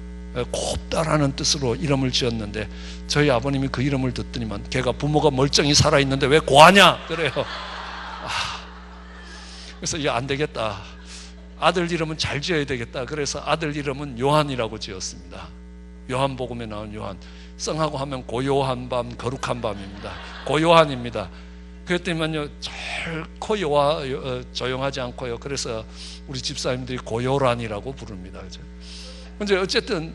곱다라는 뜻으로 이름을 지었는데 저희 아버님이 그 이름을 듣더니만 걔가 부모가 멀쩡히 살아있는데 왜 고아냐 그래요. 그래서 이게 안 되겠다, 아들 이름은 잘 지어야 되겠다. 그래서 아들 이름은 요한이라고 지었습니다. 요한복음에 나온 요한, 성하고 하면 고요한 밤, 거룩한 밤입니다. 고요한입니다. 그랬더니만요, 절코 조용하지 않고요. 그래서 우리 집사님들이 고요란이라고 부릅니다. 그죠? 근데 어쨌든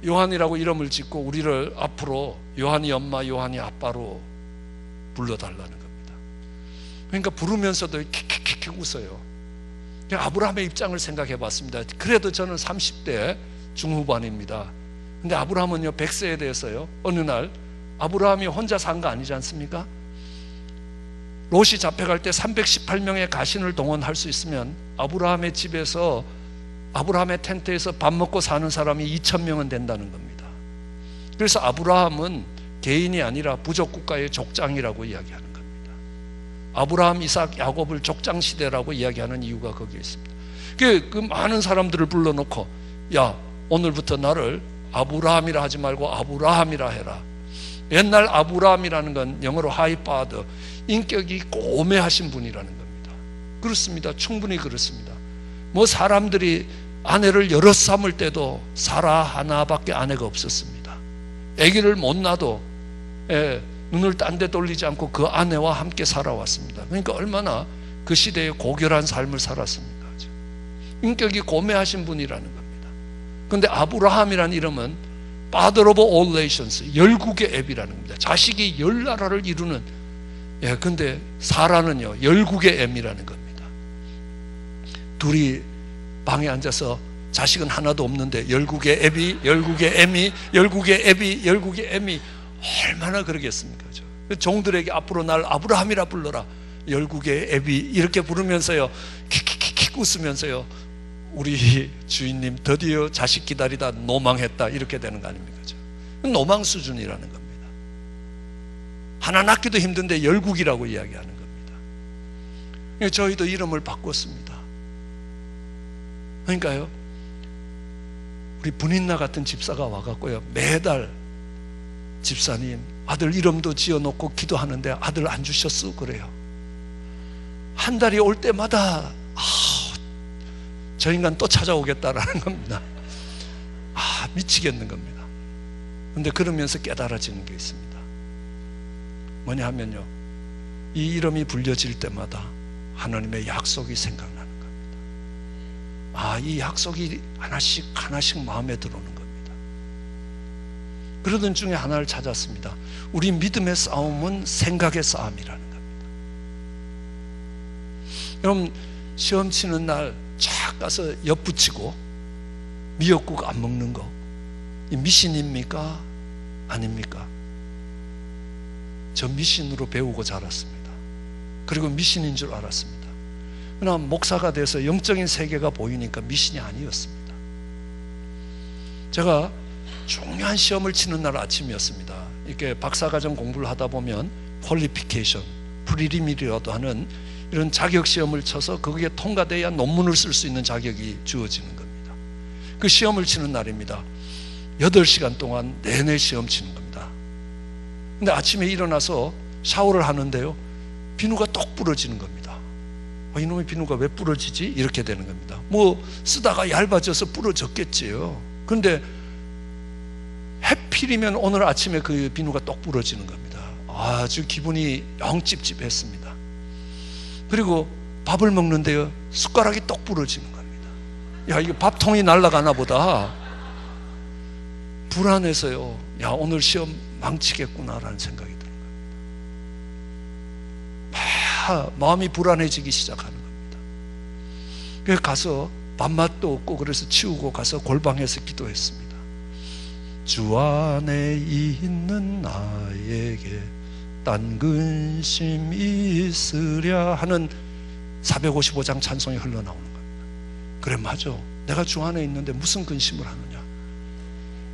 요한이라고 이름을 짓고 우리를 앞으로 요한이 엄마, 요한이 아빠로 불러달라는 겁니다. 그러니까 부르면서도 킥킥킥 웃어요. 아브라함의 입장을 생각해 봤습니다. 그래도 저는 30대 중후반입니다. 근데 아브라함은요, 100세에 대해서요, 어느 날 아브라함이 혼자 산 거 아니지 않습니까? 롯이 잡혀갈 때 318명의 가신을 동원할 수 있으면 아브라함의 집에서, 아브라함의 텐트에서 밥 먹고 사는 사람이 2000명은 된다는 겁니다. 그래서 아브라함은 개인이 아니라 부족 국가의 족장이라고 이야기하는 겁니다. 아브라함, 이삭, 야곱을 족장 시대라고 이야기하는 이유가 거기에 있습니다. 그 많은 사람들을 불러놓고, 야, 오늘부터 나를 아브라함이라 하지 말고 아브라함이라 해라. 옛날 아브라함이라는 건 영어로 하이 파더, 인격이 고매하신 분이라는 겁니다. 그렇습니다. 충분히 그렇습니다. 뭐 사람들이 아내를 여럿 삼을 때도 사라 하나밖에 아내가 없었습니다. 아기를 못 낳아도 눈을 딴 데 돌리지 않고 그 아내와 함께 살아왔습니다. 그러니까 얼마나 그 시대에 고결한 삶을 살았습니까? 인격이 고매하신 분이라는 겁니다. 그런데 아브라함이라는 이름은 Father of all nations, 열국의 앱이라는 겁니다. 자식이 10나라를 이루는, 근데 사라는요, 열국의 M이라는 겁니다. 둘이 방에 앉아서 자식은 하나도 없는데 열국의 앱이, 열국의 M이, 열국의 앱이, 열국의 M이 얼마나 그러겠습니까? 종들에게 앞으로 날 아브라함이라 불러라, 열국의 앱이, 이렇게 부르면서요, 킥킥킥 웃으면서요, 우리 주인님 드디어 자식 기다리다 노망했다, 이렇게 되는 거 아닙니까? 노망 수준이라는 겁니다. 하나 낳기도 힘든데 열국이라고 이야기하는 겁니다. 저희도 이름을 바꿨습니다. 그러니까요, 우리 분인나 같은 집사가 와갖고요, 매달 집사님 아들 이름도 지어놓고 기도하는데 아들 안 주셨어 그래요. 한 달이 올 때마다 저 인간 또 찾아오겠다라는 겁니다. 미치겠는 겁니다. 그런데 그러면서 깨달아지는 게 있습니다. 뭐냐 하면요, 이 이름이 불려질 때마다 하나님의 약속이 생각나는 겁니다. 이 약속이 하나씩 하나씩 마음에 들어오는 겁니다. 그러던 중에 하나를 찾았습니다. 우리 믿음의 싸움은 생각의 싸움이라는 겁니다. 여러분, 시험 치는 날 쫙 가서 엿붙이고 미역국 안 먹는 거, 이 미신입니까? 아닙니까? 저 미신으로 배우고 자랐습니다. 그리고 미신인 줄 알았습니다. 그러나 목사가 돼서 영적인 세계가 보이니까 미신이 아니었습니다. 제가 중요한 시험을 치는 날 아침이었습니다. 이렇게 박사과정 공부를 하다 보면 퀄리피케이션, 프리리미리라도 하는 이런 자격 시험을 쳐서 거기에 통과돼야 논문을 쓸 수 있는 자격이 주어지는 겁니다. 그 시험을 치는 날입니다. 8시간 동안 내내 시험 치는 겁니다. 근데 아침에 일어나서 샤워를 하는데요, 비누가 똑 부러지는 겁니다. 이놈의 비누가 왜 부러지지? 이렇게 되는 겁니다. 뭐 쓰다가 얇아져서 부러졌겠지요. 그런데 해필이면 오늘 아침에 그 비누가 똑 부러지는 겁니다. 아주 기분이 영 찝찝했습니다. 그리고 밥을 먹는데요, 숟가락이 똑 부러지는 겁니다. 야, 이거 밥통이 날아가나 보다. 불안해서요, 야, 오늘 시험 망치겠구나라는 생각이 드는 겁니다. 마음이 불안해지기 시작하는 겁니다. 그래서 가서 밥맛도 없고 그래서 치우고 가서 골방에서 기도했습니다. 주 안에 있는 나에게 딴 근심 있으랴 하는 455장 찬송이 흘러나오는 겁니다. 그래, 맞아. 내가 주 안에 있는데 무슨 근심을 하느냐.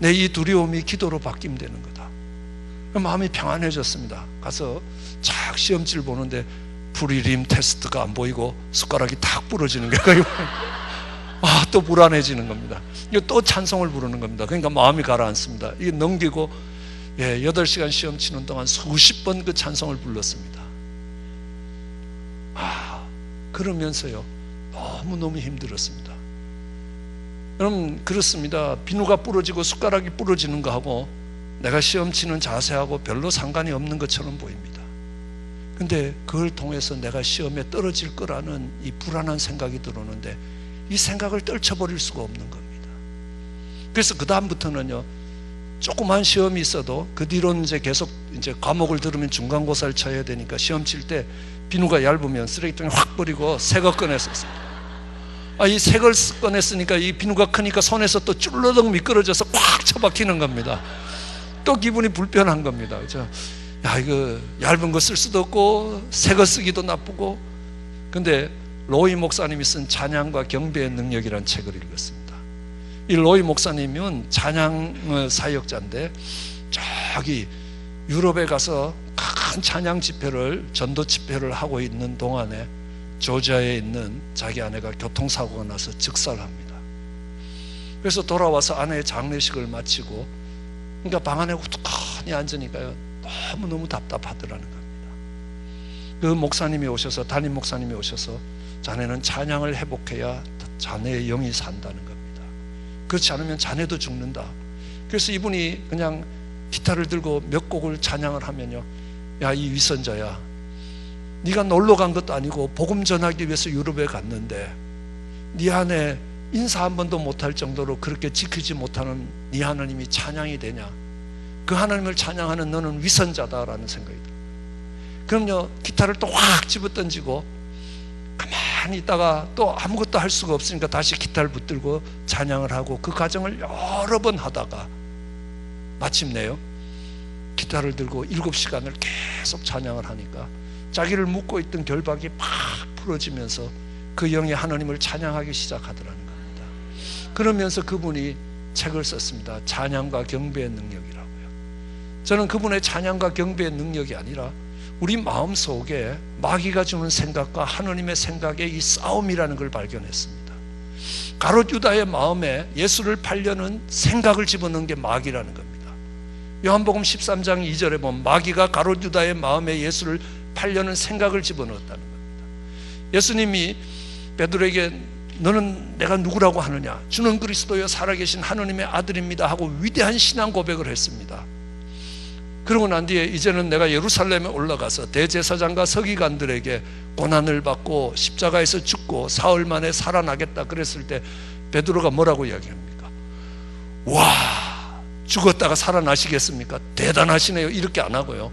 내 이 두려움이 기도로 바뀌면 되는 거다. 마음이 평안해졌습니다. 가서 착 시험지를 보는데 프리림 테스트가 안 보이고 숟가락이 탁 부러지는 게 또 불안해지는 겁니다. 이거 또 찬송을 부르는 겁니다. 그러니까 마음이 가라앉습니다. 이게 넘기고 8시간 시험 치는 동안 수십 번 그 찬송을 불렀습니다. 그러면서요, 너무너무 힘들었습니다. 여러분, 그렇습니다. 비누가 부러지고 숟가락이 부러지는 거하고 내가 시험 치는 자세하고 별로 상관이 없는 것처럼 보입니다. 근데 그걸 통해서 내가 시험에 떨어질 거라는 이 불안한 생각이 들어오는데 이 생각을 떨쳐버릴 수가 없는 겁니다. 그래서 그 다음부터는요, 조그만 시험이 있어도 그 뒤로는 계속 과목을 들으면 중간고사를 쳐야 되니까 시험 칠 때 비누가 얇으면 쓰레기통에 확 버리고 새 거 꺼냈었어요. 이 새 걸 꺼냈으니까 이 비누가 크니까 손에서 또 쭈르륵 미끄러져서 꽉 처박히는 겁니다. 또 기분이 불편한 겁니다. 그죠? 야, 이거 얇은 거 쓸 수도 없고 새 거 쓰기도 나쁘고. 근데 로이 목사님이 쓴 찬양과 경배의 능력이라는 책을 읽었습니다. 이 로이 목사님은 찬양 사역자인데 저기 유럽에 가서 큰 찬양 집회를, 전도 집회를 하고 있는 동안에 조지아에 있는 자기 아내가 교통사고가 나서 즉사합니다. 그래서 돌아와서 아내의 장례식을 마치고, 그러니까 방 안에 우두커니 앉으니까요, 너무너무 답답하더라는 겁니다. 그 목사님이 오셔서, 담임 목사님이 오셔서 자네는 찬양을 회복해야 자네의 영이 산다는 겁니다. 그렇지 않으면 자네도 죽는다. 그래서 이분이 그냥 기타를 들고 몇 곡을 찬양을 하면요, 야, 이 위선자야, 네가 놀러 간 것도 아니고 복음 전하기 위해서 유럽에 갔는데 네 안에 인사 한 번도 못할 정도로 그렇게 지키지 못하는 네 하나님이 찬양이 되냐? 그 하나님을 찬양하는 너는 위선자다라는 생각이 들어요. 그럼요, 기타를 또 확 집어던지고 가만히 있다가 또 아무것도 할 수가 없으니까 다시 기타를 붙들고 찬양을 하고, 그 과정을 여러 번 하다가 마침내요, 기타를 들고 7시간을 계속 찬양을 하니까 자기를 묶고 있던 결박이 팍 풀어지면서 그 영이 하나님을 찬양하기 시작하더라는 겁니다. 그러면서 그분이 책을 썼습니다. 찬양과 경배의 능력이라고요. 저는 그분의 찬양과 경배의 능력이 아니라 우리 마음속에 마귀가 주는 생각과 하나님의 생각의 이 싸움이라는 걸 발견했습니다. 가롯 유다의 마음에 예수를 팔려는 생각을 집어넣은 게 마귀라는 겁니다. 요한복음 13장 2절에 보면 마귀가 가롯 유다의 마음에 예수를 팔려는 생각을 집어넣었다는 겁니다. 예수님이 베드로에게 너는 내가 누구라고 하느냐? 주는 그리스도여 살아계신 하나님의 아들입니다 하고 위대한 신앙 고백을 했습니다. 그러고 난 뒤에 이제는 내가 예루살렘에 올라가서 대제사장과 서기관들에게 고난을 받고 십자가에서 죽고 사흘 만에 살아나겠다 그랬을 때 베드로가 뭐라고 이야기합니까? 와, 죽었다가 살아나시겠습니까? 대단하시네요. 이렇게 안 하고요,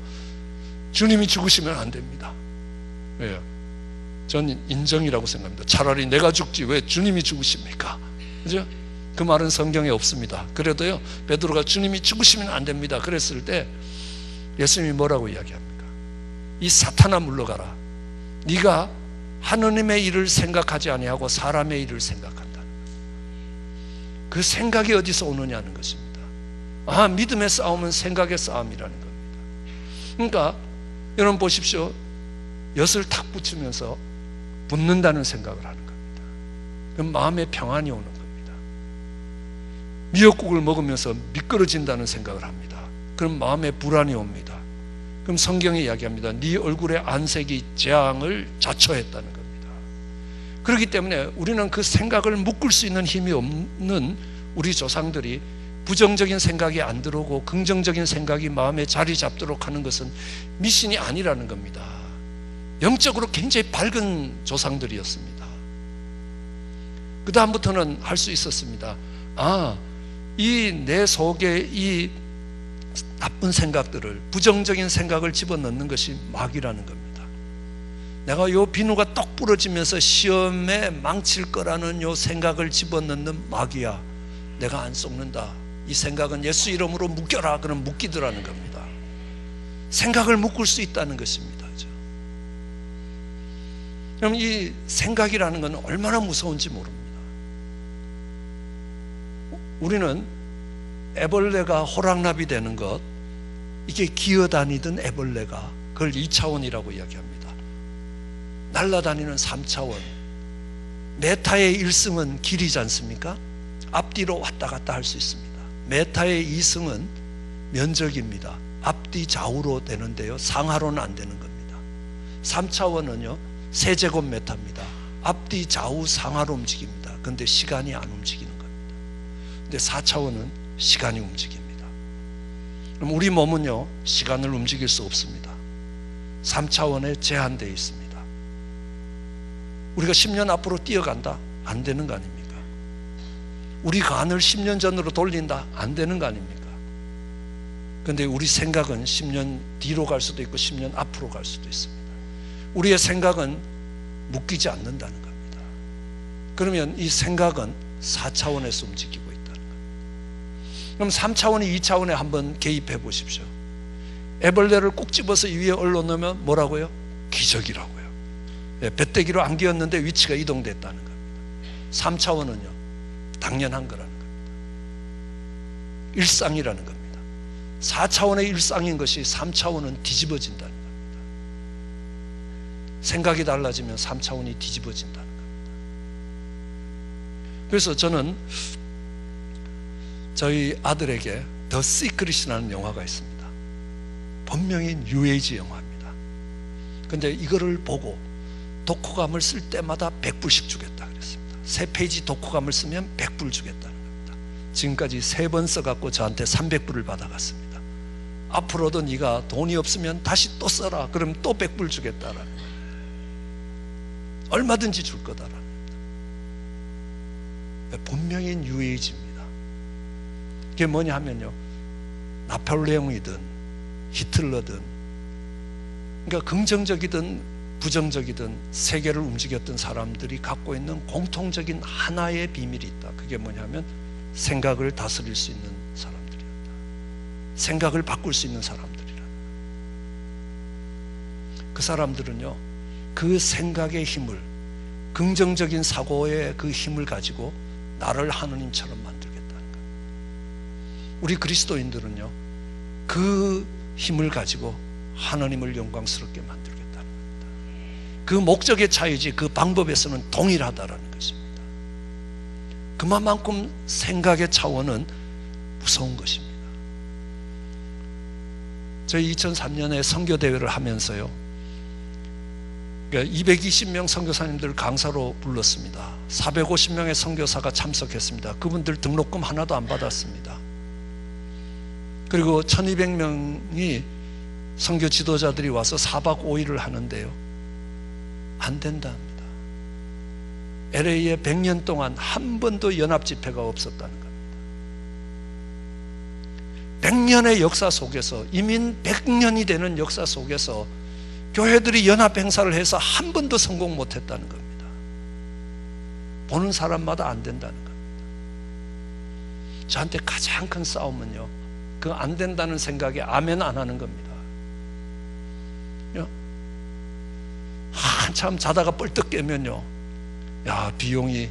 주님이 죽으시면 안 됩니다. 왜요? 전 인정이라고 생각합니다. 차라리 내가 죽지 왜 주님이 죽으십니까? 그죠? 그 말은 성경에 없습니다. 그래도요, 베드로가 주님이 죽으시면 안 됩니다 그랬을 때 예수님이 뭐라고 이야기합니까? 이 사탄아 물러가라. 네가 하느님의 일을 생각하지 아니하고 사람의 일을 생각한다는 거예요. 그 생각이 어디서 오느냐는 것입니다. 믿음의 싸움은 생각의 싸움이라는 겁니다. 그러니까 여러분 보십시오. 엿을 탁 붙이면서 붙는다는 생각을 하는 겁니다. 그럼 마음에 평안이 오는 겁니다. 미역국을 먹으면서 미끄러진다는 생각을 합니다. 그럼 마음에 불안이 옵니다. 그럼 성경이 이야기합니다. 네 얼굴의 안색이 재앙을 자초했다는 겁니다. 그렇기 때문에 우리는 그 생각을 묶을 수 있는 힘이 없는 우리 조상들이 부정적인 생각이 안 들어오고 긍정적인 생각이 마음에 자리 잡도록 하는 것은 미신이 아니라는 겁니다. 영적으로 굉장히 밝은 조상들이었습니다. 그 다음부터는 할 수 있었습니다. 이 내 속에 이 나쁜 생각들을, 부정적인 생각을 집어넣는 것이 마귀라는 겁니다. 내가 요 비누가 떡 부러지면서 시험에 망칠 거라는 요 생각을 집어넣는 마귀야, 내가 안 속는다. 이 생각은 예수 이름으로 묶여라. 그럼 묶이더라는 겁니다. 생각을 묶을 수 있다는 것입니다. 그럼 이 생각이라는 건 얼마나 무서운지 모릅니다. 우리는 애벌레가 호랑나비 되는 것, 이게 기어다니던 애벌레가 그걸 2차원이라고 이야기합니다. 날아다니는 3차원. 메타의 1승은 길이지 않습니까? 앞뒤로 왔다 갔다 할 수 있습니다. 메타의 2승은 면적입니다. 앞뒤 좌우로 되는데요, 상하로는 안 되는 겁니다. 3차원은요 세제곱미터입니다. 앞뒤 좌우 상하로 움직입니다. 그런데 시간이 안 움직이는 겁니다. 근데 4차원은 시간이 움직입니다. 그럼 우리 몸은요 시간을 움직일 수 없습니다. 3차원에 제한되어 있습니다. 우리가 10년 앞으로 뛰어간다? 안 되는 거 아닙니까? 우리 간을 10년 전으로 돌린다? 안 되는 거 아닙니까? 그런데 우리 생각은 10년 뒤로 갈 수도 있고 10년 앞으로 갈 수도 있습니다. 우리의 생각은 묶이지 않는다는 겁니다. 그러면 이 생각은 4차원에서 움직이고 있다는 겁니다. 그럼 3차원이 2차원에 한번 개입해 보십시오. 애벌레를 꼭 집어서 이 위에 올려놓으면 뭐라고요? 기적이라고요. 배때기로 안기었는데 위치가 이동됐다는 겁니다. 3차원은요 당연한 거라는 겁니다. 일상이라는 겁니다. 4차원의 일상인 것이 3차원은 뒤집어진다는 겁니다. 생각이 달라지면 3차원이 뒤집어진다는 겁니다. 그래서 저는 저희 아들에게 더 시크릿이라는 영화가 있습니다. 분명히 뉴에이지 영화입니다. 근데 이거를 보고 독후감을 쓸 때마다 100불씩 주겠다 그랬습니다. 3페이지 독후감을 쓰면 100불 주겠다는 겁니다. 지금까지 3번 써갖고 저한테 300불을 받아갔습니다. 앞으로도 네가 돈이 없으면 다시 또 써라. 그럼 또 100불 주겠다라는 거예요. 얼마든지 줄 거다라는 겁니다. 분명히 뉴에이지입니다. 그게 뭐냐 하면요, 나폴레옹이든 히틀러든, 그러니까 긍정적이든 부정적이든 세계를 움직였던 사람들이 갖고 있는 공통적인 하나의 비밀이 있다. 그게 뭐냐면 생각을 다스릴 수 있는 사람들이었다. 생각을 바꿀 수 있는 사람들이라. 그 사람들은요 그 생각의 힘을, 긍정적인 사고의 그 힘을 가지고 나를 하느님처럼 만들겠다는 겁니다. 우리 그리스도인들은요 그 힘을 가지고 하나님을 영광스럽게 만들겠다는 겁니다. 그 목적의 차이지 그 방법에서는 동일하다라는 것입니다. 그만큼 생각의 차원은 무서운 것입니다. 저희 2003년에 선교대회를 하면서요 220명 선교사님들 강사로 불렀습니다. 450명의 선교사가 참석했습니다. 그분들 등록금 하나도 안 받았습니다. 그리고 1200명이 선교 지도자들이 와서 4박 5일을 하는데요 안 된답니다. LA에 100년 동안 한 번도 연합 집회가 없었다는 겁니다. 100년의 역사 속에서, 이민 100년이 되는 역사 속에서 교회들이 연합 행사를 해서 한 번도 성공 못했다는 겁니다. 보는 사람마다 안 된다는 겁니다. 저한테 가장 큰 싸움은요 그 안 된다는 생각에 아멘 안 하는 겁니다. 한참 자다가 뻘떡 깨면요 야 비용이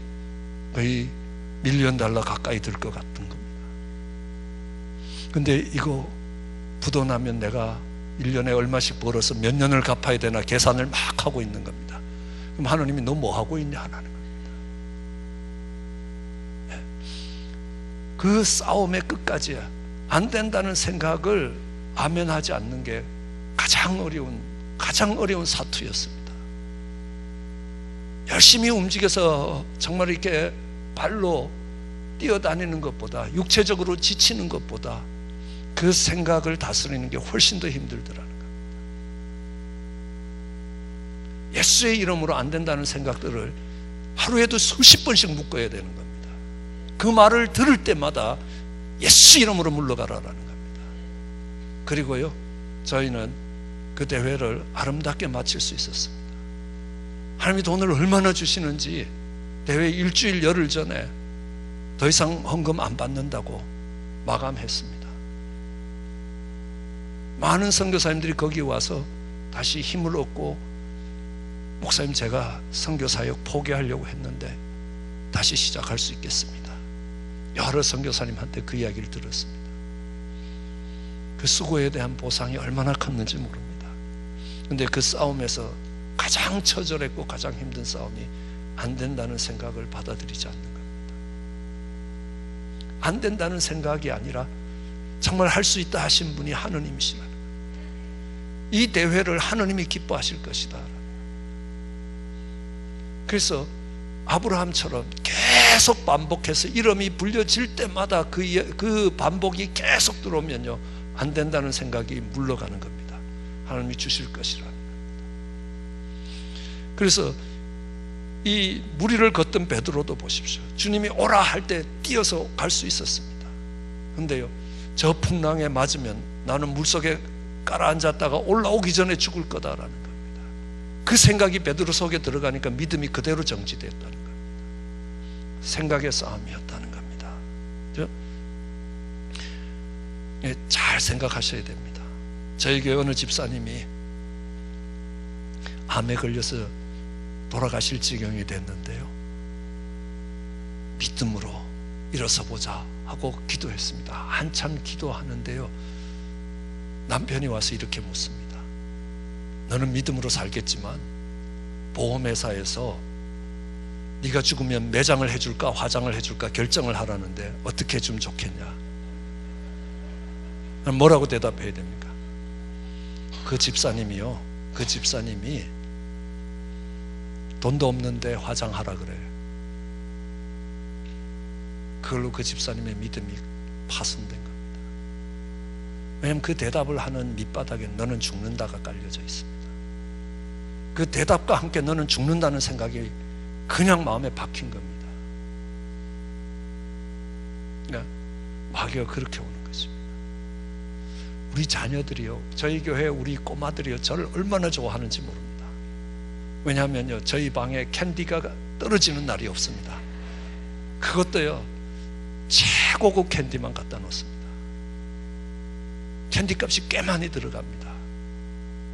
거의 $1,000,000 가까이 들 것 같은 겁니다. 근데 이거 부도나면 내가 1년에 얼마씩 벌어서 몇 년을 갚아야 되나 계산을 막 하고 있는 겁니다. 그럼 하나님이 너 뭐 하고 있냐 하는 겁니다. 그 싸움의 끝까지 안 된다는 생각을 아멘하지 않는 게 가장 어려운 사투였습니다. 열심히 움직여서 정말 이렇게 발로 뛰어다니는 것보다, 육체적으로 지치는 것보다 그 생각을 다스리는 게 훨씬 더 힘들더라는 겁니다. 예수의 이름으로 안 된다는 생각들을 하루에도 수십 번씩 묶어야 되는 겁니다. 그 말을 들을 때마다 예수 이름으로 물러가라라는 겁니다. 그리고요, 저희는 그 대회를 아름답게 마칠 수 있었습니다. 하나님이 돈을 얼마나 주시는지 대회 일주일 열흘 전에 더 이상 헌금 안 받는다고 마감했습니다. 많은 선교사님들이 거기 와서 다시 힘을 얻고, 목사님 제가 선교사역 포기하려고 했는데 다시 시작할 수 있겠습니다. 여러 선교사님한테 그 이야기를 들었습니다. 그 수고에 대한 보상이 얼마나 컸는지 모릅니다. 근데 그 싸움에서 가장 처절했고 가장 힘든 싸움이 안 된다는 생각을 받아들이지 않는 겁니다. 안 된다는 생각이 아니라 정말 할 수 있다 하신 분이 하느님이시라는 거예요. 이 대회를 하느님이 기뻐하실 것이다. 그래서 아브라함처럼 계속 반복해서 이름이 불려질 때마다 그 반복이 계속 들어오면요, 안 된다는 생각이 물러가는 겁니다. 하나님이 주실 것이라는 겁니다. 그래서 이 무리를 걷던 베드로도 보십시오. 주님이 오라 할 때 뛰어서 갈 수 있었습니다. 근데요, 저 풍랑에 맞으면 나는 물속에 깔아앉았다가 올라오기 전에 죽을 거다라는 겁니다. 그 생각이 베드로 속에 들어가니까 믿음이 그대로 정지되었다는 겁니다. 생각의 싸움이었다는 겁니다. 잘 생각하셔야 됩니다. 저희 교회 어느 집사님이 암에 걸려서 돌아가실 지경이 됐는데요, 믿음으로 일어서 보자 하고 기도했습니다. 한참 기도하는데요, 남편이 와서 이렇게 묻습니다. 너는 믿음으로 살겠지만 보험회사에서 네가 죽으면 매장을 해줄까 화장을 해줄까 결정을 하라는데 어떻게 해주면 좋겠냐? 뭐라고 대답해야 됩니까? 그 집사님이 돈도 없는데 화장하라 그래요. 그걸로 그 집사님의 믿음이 파손된 겁니다. 왜냐하면 그 대답을 하는 밑바닥에 너는 죽는다가 깔려져 있습니다. 그 대답과 함께 너는 죽는다는 생각이 그냥 마음에 박힌 겁니다. 그러니까 마귀가 그렇게 오는 것입니다. 우리 자녀들이요, 저희 교회 우리 꼬마들이요, 저를 얼마나 좋아하는지 모릅니다. 왜냐하면요, 저희 방에 캔디가 떨어지는 날이 없습니다. 그것도요, 최고급 캔디만 갖다 놓습니다. 캔디 값이 꽤 많이 들어갑니다.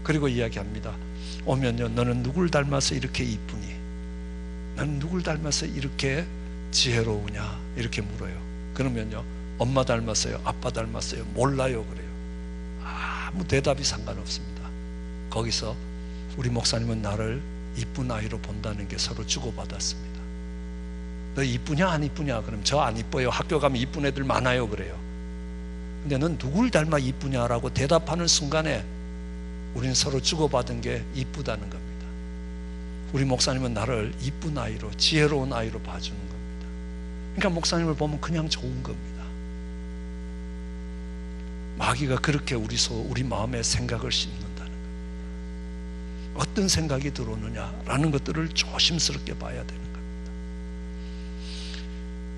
그리고 이야기합니다. 오면요, 너는 누굴 닮아서 이렇게 이쁘니? 너는 누굴 닮아서 이렇게 지혜로우냐? 이렇게 물어요. 그러면요, 엄마 닮았어요? 아빠 닮았어요? 몰라요 그래요. 아무 대답이 상관없습니다. 거기서 우리 목사님은 나를 이쁜 아이로 본다는 게 서로 주고받았습니다. 너 이쁘냐 안 이쁘냐? 그럼 저 안 이뻐요. 학교 가면 이쁜 애들 많아요 그래요. 근데 넌 누굴 닮아 이쁘냐라고 대답하는 순간에 우리는 서로 주고받은 게 이쁘다는 겁니다. 우리 목사님은 나를 이쁜 아이로, 지혜로운 아이로 봐주는 겁니다. 그러니까 목사님을 보면 그냥 좋은 겁니다. 마귀가 그렇게 우리 마음에 생각을 심는다는 겁니다. 어떤 생각이 들어오느냐라는 것들을 조심스럽게 봐야 되는 겁니다.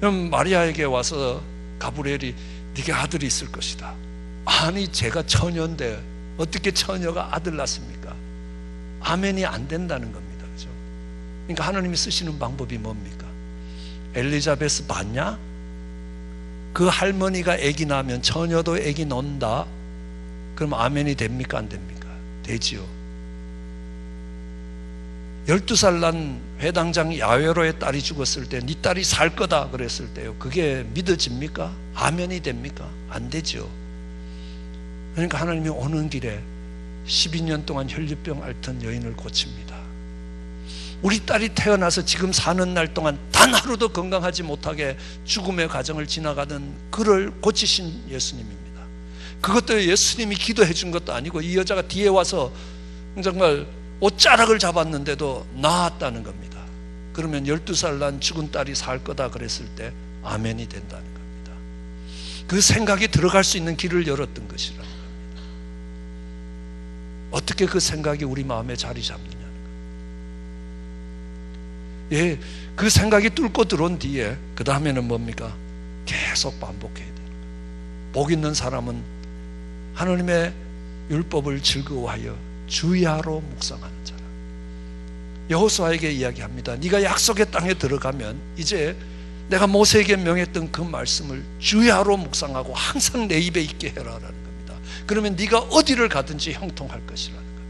그럼 마리아에게 와서 가브리엘이 네가 아들이 있을 것이다. 아니 제가 처녀인데 어떻게 처녀가 아들 낳습니까? 아멘이 안 된다는 겁니다. 그죠? 그러니까 하나님이 쓰시는 방법이 뭡니까? 엘리자베스 봤냐? 그 할머니가 아기 낳으면 처녀도 아기 낳는다. 그럼 아멘이 됩니까? 안 됩니까? 되지요. 12살 난 회당장 야외로의 딸이 죽었을 때 네 딸이 살 거다 그랬을 때요, 그게 믿어집니까? 아멘이 됩니까? 안 되죠. 그러니까 하나님이 오는 길에 12년 동안 혈류병 앓던 여인을 고칩니다. 우리 딸이 태어나서 지금 사는 날 동안 단 하루도 건강하지 못하게 죽음의 과정을 지나가는 그를 고치신 예수님입니다. 그것도 예수님이 기도해 준 것도 아니고 이 여자가 뒤에 와서 정말 옷자락을 잡았는데도 나았다는 겁니다. 그러면 12살 난 죽은 딸이 살 거다 그랬을 때 아멘이 된다는 겁니다. 그 생각이 들어갈 수 있는 길을 열었던 것이라는 겁니다. 어떻게 그 생각이 우리 마음에 자리 잡느냐는 겁니다. 예, 그 생각이 뚫고 들어온 뒤에 그 다음에는 뭡니까? 계속 반복해야 되는 거예요. 복 있는 사람은 하나님의 율법을 즐거워하여 주야로 묵상하는 자라. 여호수아에게 이야기합니다. 네가 약속의 땅에 들어가면 이제 내가 모세에게 명했던 그 말씀을 주야로 묵상하고 항상 내 입에 있게 해라라는 겁니다. 그러면 네가 어디를 가든지 형통할 것이라는 겁니다.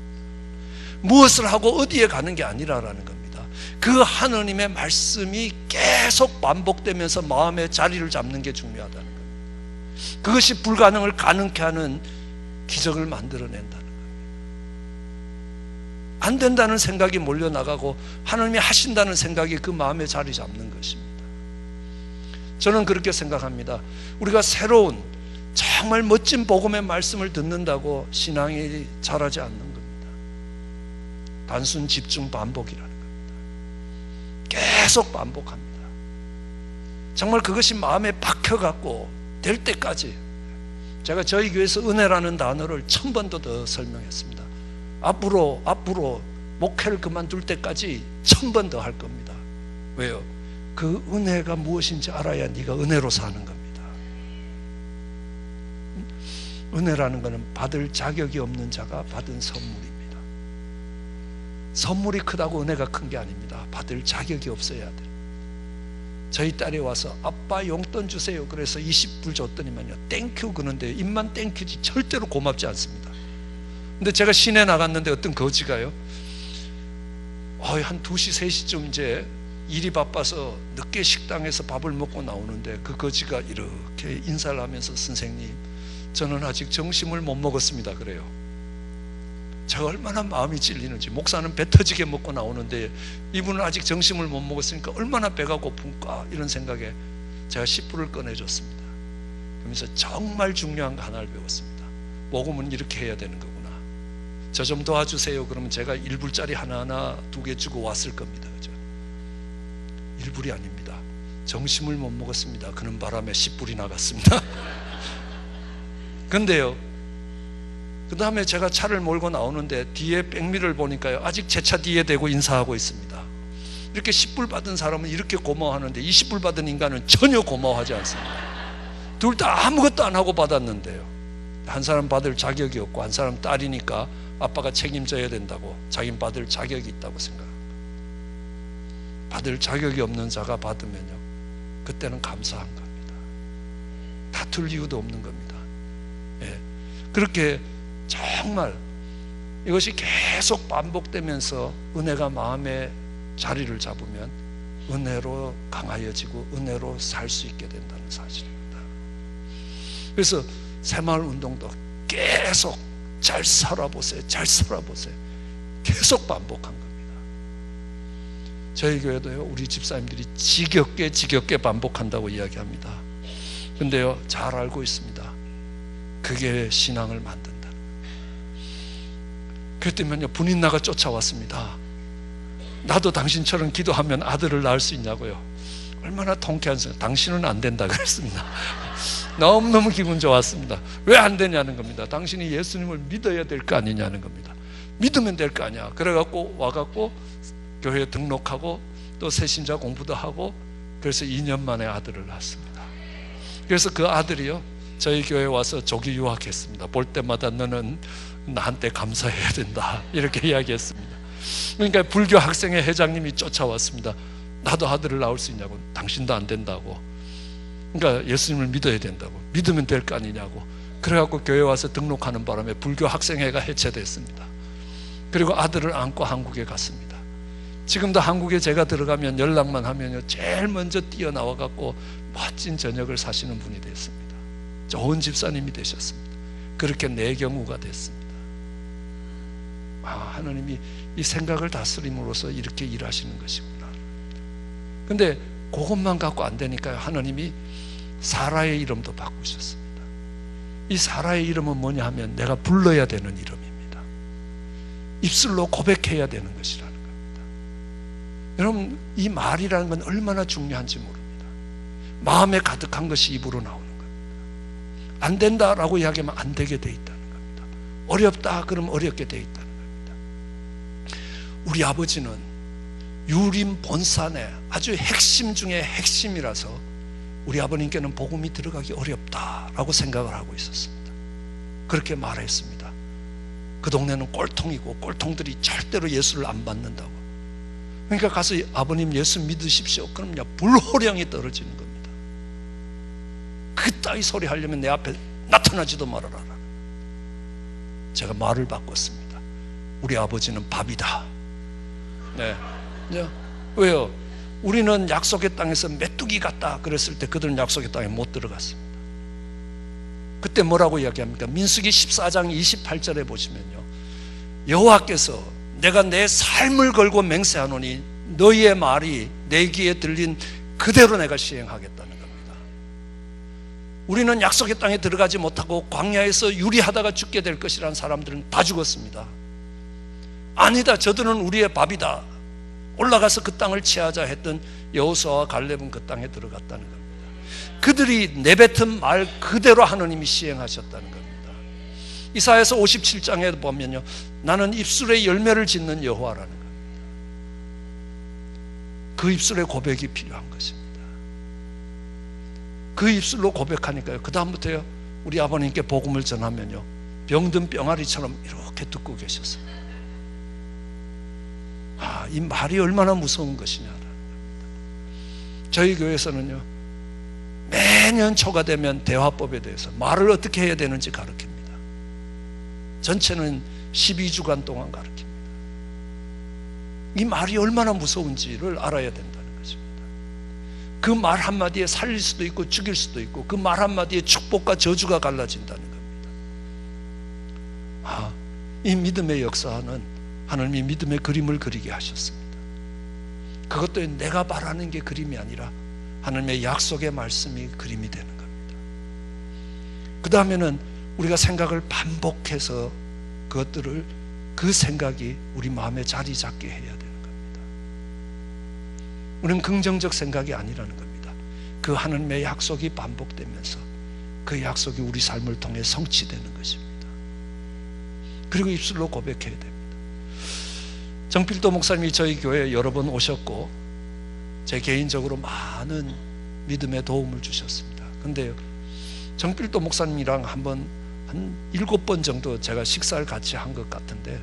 무엇을 하고 어디에 가는 게 아니라라는 겁니다. 그 하나님의 말씀이 계속 반복되면서 마음의 자리를 잡는 게 중요하다는 겁니다. 그것이 불가능을 가능케 하는 기적을 만들어낸다는 겁니다. 안 된다는 생각이 몰려나가고 하나님이 하신다는 생각이 그 마음에 자리 잡는 것입니다. 저는 그렇게 생각합니다. 우리가 새로운 정말 멋진 복음의 말씀을 듣는다고 신앙이 자라지 않는 겁니다. 단순 집중 반복이라는 겁니다. 계속 반복합니다. 정말 그것이 마음에 박혀갖고 될 때까지. 제가 저희 교회에서 은혜라는 단어를 1000번도 더 설명했습니다. 앞으로 목회를 그만둘 때까지 1000번 더 할 겁니다. 왜요? 그 은혜가 무엇인지 알아야 네가 은혜로 사는 겁니다. 은혜라는 것은 받을 자격이 없는 자가 받은 선물입니다. 선물이 크다고 은혜가 큰 게 아닙니다. 받을 자격이 없어야 돼요. 저희 딸이 와서 아빠 용돈 주세요. 그래서 20불 줬더니만요, 땡큐 그러는데 입만 땡큐지 절대로 고맙지 않습니다. 근데 제가 시내 나갔는데 어떤 거지가요, 한 2시 3시쯤 이제 일이 바빠서 늦게 식당에서 밥을 먹고 나오는데 그 거지가 이렇게 인사를 하면서 선생님, 저는 아직 점심을 못 먹었습니다 그래요. 제가 얼마나 마음이 찔리는지. 목사는 배 터지게 먹고 나오는데 이분은 아직 점심을 못 먹었으니까 얼마나 배가 고픈가, 이런 생각에 제가 10불을 꺼내줬습니다. 그러면서 정말 중요한 거 하나를 배웠습니다. 복음은 이렇게 해야 되는 거구나. 저 좀 도와주세요. 그러면 제가 1불짜리 하나하나 2개 주고 왔을 겁니다. 그죠? 1불이 아닙니다. 점심을 못 먹었습니다. 그런 바람에 10불이 나갔습니다. 근데요, 그 다음에 제가 차를 몰고 나오는데 뒤에 백미를 보니까요, 아직 제 차 뒤에 대고 인사하고 있습니다. 이렇게 10불 받은 사람은 이렇게 고마워하는데 20불 받은 인간은 전혀 고마워하지 않습니다. 둘 다 아무것도 안 하고 받았는데요, 한 사람 받을 자격이 없고 한 사람 딸이니까 아빠가 책임져야 된다고, 자기는 받을 자격이 있다고 생각합니다. 받을 자격이 없는 자가 받으면요, 그때는 감사한 겁니다. 다툴 이유도 없는 겁니다. 예. 그렇게 정말 이것이 계속 반복되면서 은혜가 마음에 자리를 잡으면 은혜로 강하여지고 은혜로 살 수 있게 된다는 사실입니다. 그래서 새마을 운동도 계속 잘 살아보세요, 잘 살아보세요, 계속 반복한 겁니다. 저희 교회도요, 우리 집사님들이 지겹게 반복한다고 이야기합니다. 근데요, 잘 알고 있습니다. 그게 신앙을 만든다는 거예요. 그랬더니요, 분인나가 쫓아왔습니다. 나도 당신처럼 기도하면 아들을 낳을 수 있냐고요. 얼마나 통쾌한 소리. 당신은 안 된다 그랬습니다. 너무너무 기분 좋았습니다. 왜 안 되냐는 겁니다. 당신이 예수님을 믿어야 될 거 아니냐는 겁니다. 믿으면 될 거 아니야. 그래갖고 와갖고 교회에 등록하고 또 새신자 공부도 하고, 그래서 2년 만에 아들을 낳았습니다. 그래서 그 아들이요, 저희 교회에 와서 조기 유학했습니다. 볼 때마다 너는 나한테 감사해야 된다, 이렇게 이야기했습니다. 그러니까 불교 학생회 회장님이 쫓아왔습니다. 나도 아들을 낳을 수 있냐고. 당신도 안 된다고. 그러니까 예수님을 믿어야 된다고. 믿으면 될 거 아니냐고. 그래갖고 교회 와서 등록하는 바람에 불교 학생회가 해체됐습니다. 그리고 아들을 안고 한국에 갔습니다. 지금도 한국에 제가 들어가면 연락만 하면요, 제일 먼저 뛰어나와갖고 멋진 저녁을 사시는 분이 됐습니다. 좋은 집사님이 되셨습니다. 그렇게 내 경우가 됐습니다. 하나님이 이 생각을 다스림으로써 이렇게 일하시는 것이구나. 근데 그것만 갖고 안 되니까요, 하나님이 사라의 이름도 바꾸셨습니다. 이 사라의 이름은 뭐냐 하면 내가 불러야 되는 이름입니다. 입술로 고백해야 되는 것이라는 겁니다. 여러분, 이 말이라는 건 얼마나 중요한지 모릅니다. 마음에 가득한 것이 입으로 나오는 겁니다. 안 된다라고 이야기하면 안 되게 돼 있다는 겁니다. 어렵다 그러면 어렵게 돼 있다는 겁니다. 우리 아버지는 유림 본산의 아주 핵심 중에 핵심이라서 우리 아버님께는 복음이 들어가기 어렵다라고 생각을 하고 있었습니다. 그렇게 말했습니다. 그 동네는 꼴통이고 꼴통들이 절대로 예수를 안 받는다고. 그러니까 가서 아버님 예수 믿으십시오. 그럼요, 불호령이 떨어지는 겁니다. 그따위 소리 하려면 내 앞에 나타나지도 말아라. 제가 말을 바꿨습니다. 우리 아버지는 밥이다. 네. 왜요? 우리는 약속의 땅에서 메뚜기 같다 그랬을 때 그들은 약속의 땅에 못 들어갔습니다. 그때 뭐라고 이야기합니까? 민수기 14장 28절에 보시면요, 여호와께서 내가 내 삶을 걸고 맹세하노니 너희의 말이 내 귀에 들린 그대로 내가 시행하겠다는 겁니다. 우리는 약속의 땅에 들어가지 못하고 광야에서 유리하다가 죽게 될 것이라는 사람들은 다 죽었습니다. 아니다, 저들은 우리의 밥이다, 올라가서 그 땅을 취하자 했던 여호수아와 갈렙은 그 땅에 들어갔다는 겁니다. 그들이 내뱉은 말 그대로 하나님이 시행하셨다는 겁니다. 이사야서 57장에 보면요, 나는 입술에 열매를 짓는 여호와라는 겁니다. 그 입술에 고백이 필요한 것입니다. 그 입술로 고백하니까요, 그 다음부터요, 우리 아버님께 복음을 전하면요, 병든 병아리처럼 이렇게 듣고 계셨습니다. 이 말이 얼마나 무서운 것이냐라는 겁니다. 저희 교회에서는요, 매년 초가 되면 대화법에 대해서 말을 어떻게 해야 되는지 가르칩니다. 전체는 12주간 동안 가르칩니다. 이 말이 얼마나 무서운지를 알아야 된다는 것입니다. 그 말 한마디에 살릴 수도 있고 죽일 수도 있고, 그 말 한마디에 축복과 저주가 갈라진다는 겁니다. 이 믿음의 역사는 하나님이 믿음의 그림을 그리게 하셨습니다. 그것도 내가 바라는 게 그림이 아니라 하나님의 약속의 말씀이 그림이 되는 겁니다. 그 다음에는 우리가 생각을 반복해서 그것들을, 그 생각이 우리 마음에 자리 잡게 해야 되는 겁니다. 우리는 긍정적 생각이 아니라는 겁니다. 그 하나님의 약속이 반복되면서 그 약속이 우리 삶을 통해 성취되는 것입니다. 그리고 입술로 고백해야 됩니다. 정필도 목사님이 저희 교회에 여러 번 오셨고 제 개인적으로 많은 믿음의 도움을 주셨습니다. 근데 정필도 목사님이랑 한 7번 정도 제가 식사를 같이 한 것 같은데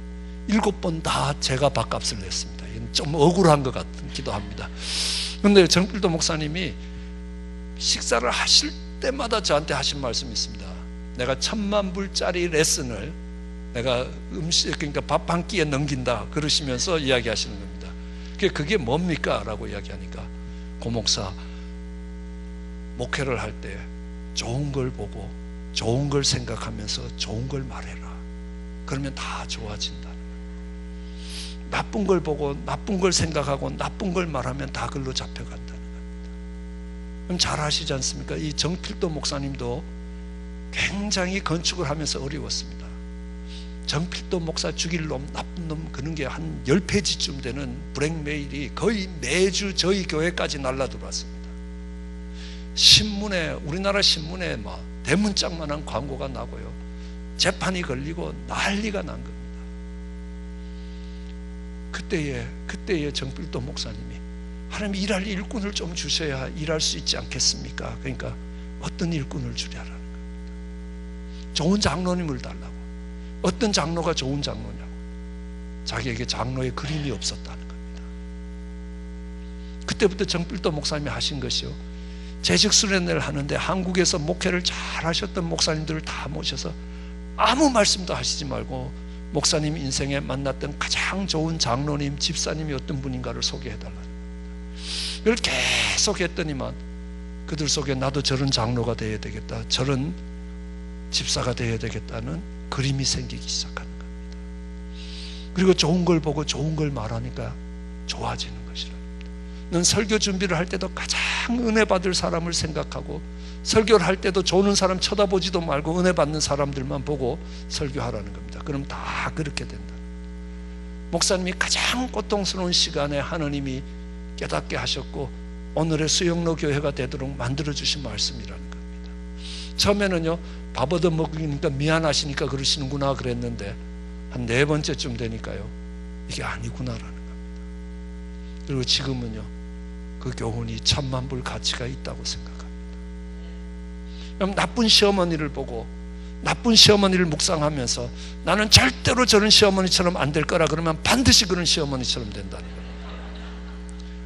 7번 다 제가 밥값을 냈습니다. 이건 좀 억울한 것 같기도 합니다. 근데 정필도 목사님이 식사를 하실 때마다 저한테 하신 말씀이 있습니다. 내가 1000만 불짜리 레슨을 내가 그러니까 밥 한 끼에 넘긴다 그러시면서 이야기하시는 겁니다. 그게 뭡니까? 라고 이야기하니까, 고 목사, 목회를 할 때 좋은 걸 보고 좋은 걸 생각하면서 좋은 걸 말해라. 그러면 다 좋아진다는 거예요. 나쁜 걸 보고 나쁜 걸 생각하고 나쁜 걸 말하면 다 글로 잡혀간다는 겁니다. 그럼 잘 아시지 않습니까? 이 정필도 목사님도 굉장히 건축을 하면서 어려웠습니다. 정필도 목사 죽일 놈, 나쁜 놈, 그런 게 한 10페이지쯤 되는 브랭메일이 거의 매주 저희 교회까지 날라들어왔습니다. 신문에, 우리나라 신문에 막 대문짝만한 광고가 나고요, 재판이 걸리고 난리가 난 겁니다. 그때에 정필도 목사님이 하나님 일할 일꾼을 좀 주셔야 일할 수 있지 않겠습니까? 그러니까 어떤 일꾼을 주려라는 겁니다. 좋은 장로님을 달라고. 어떤 장로가 좋은 장로냐고. 자기에게 장로의 그림이 없었다는 겁니다. 그때부터 정필도 목사님이 하신 것이요, 재직 수련회를 하는데 한국에서 목회를 잘 하셨던 목사님들을 다 모셔서 아무 말씀도 하시지 말고 목사님 인생에 만났던 가장 좋은 장로님, 집사님이 어떤 분인가를 소개해달라는 겁니다. 이걸 계속 했더니만 그들 속에 나도 저런 장로가 되어야 되겠다, 저런 집사가 되어야 되겠다는 그림이 생기기 시작하는 겁니다. 그리고 좋은 걸 보고 좋은 걸 말하니까 좋아지는 것이라. 넌 설교 준비를 할 때도 가장 은혜 받을 사람을 생각하고, 설교를 할 때도 좋은 사람 쳐다보지도 말고 은혜 받는 사람들만 보고 설교하라는 겁니다. 그럼 다 그렇게 된다. 목사님이 가장 고통스러운 시간에 하나님이 깨닫게 하셨고 오늘의 수영로 교회가 되도록 만들어주신 말씀이라는 겁니다. 처음에는요, 밥 얻어먹으니까 미안하시니까 그러시는구나 그랬는데 한 4번째쯤 되니까요, 이게 아니구나라는 겁니다. 그리고 지금은요, 그 교훈이 천만불 가치가 있다고 생각합니다. 그럼 나쁜 시어머니를 보고 나쁜 시어머니를 묵상하면서 나는 절대로 저런 시어머니처럼 안 될 거라 그러면 반드시 그런 시어머니처럼 된다는 겁니다.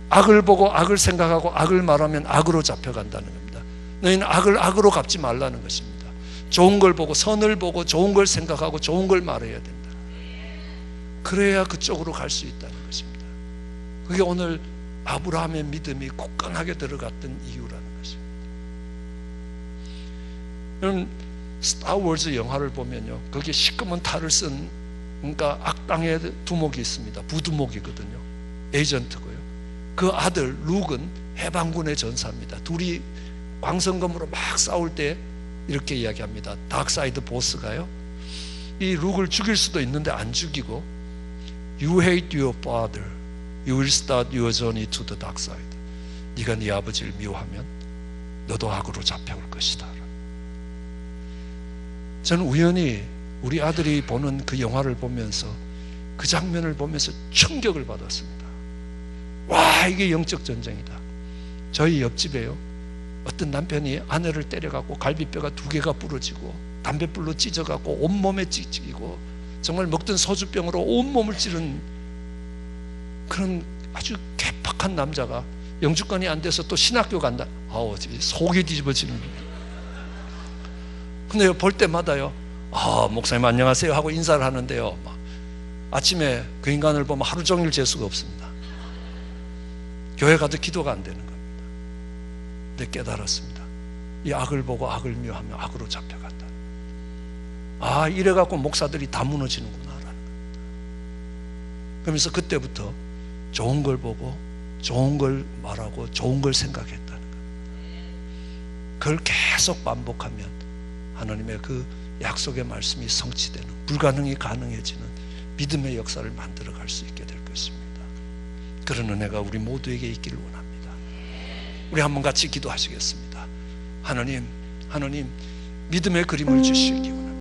악을 보고 악을 생각하고 악을 말하면 악으로 잡혀간다는 겁니다. 너희는 악을 악으로 갚지 말라는 것입니다. 좋은 걸 보고 선을 보고 좋은 걸 생각하고 좋은 걸 말해야 된다. 그래야 그쪽으로 갈 수 있다는 것입니다. 그게 오늘 아브라함의 믿음이 굳건하게 들어갔던 이유라는 것입니다. 여러분, 스타워즈 영화를 보면요, 거기에 시커먼 탈을 쓴, 그러니까 악당의 두목이 있습니다. 부두목이거든요. 에이전트고요. 그 아들 룩은 해방군의 전사입니다. 둘이 광선검으로 막 싸울 때 이렇게 이야기합니다. 다크사이드 보스가요, 이 룩을 죽일 수도 있는데 안 죽이고, You hate your father, you will start your journey to the dark side. 네가 네 아버지를 미워하면 너도 악으로 잡혀올 것이다. 저는 우연히 우리 아들이 보는 그 영화를 보면서, 그 장면을 보면서 충격을 받았습니다. 와, 이게 영적 전쟁이다. 저희 옆집에요, 어떤 남편이 아내를 때려갖고 갈비뼈가 2개가 부러지고 담뱃불로 찢어갖고 온몸에 찢기고 정말 먹던 소주병으로 온몸을 찌른 그런 아주 괴팍한 남자가 영주권이 안 돼서 또 신학교 간다. 아우, 속이 뒤집어지는 거예요. 근데 볼 때마다요, 목사님 안녕하세요 하고 인사를 하는데요, 아침에 그 인간을 보면 하루 종일 재수가 없습니다. 교회 가도 기도가 안 되는 겁니다. 근데 깨달았습니다. 이 악을 보고 악을 미워하면 악으로 잡혀간다. 이래갖고 목사들이 다 무너지는구나 라는 겁니다. 그러면서 그때부터 좋은 걸 보고 좋은 걸 말하고 좋은 걸 생각했다는 겁니다. 그걸 계속 반복하면 하나님의 그 약속의 말씀이 성취되는, 불가능이 가능해지는 믿음의 역사를 만들어갈 수 있게 될 것입니다. 그런 은혜가 우리 모두에게 있기를 원합니다. 우리 한번 같이 기도하시겠습니다. 하나님, 믿음의 그림을 주시기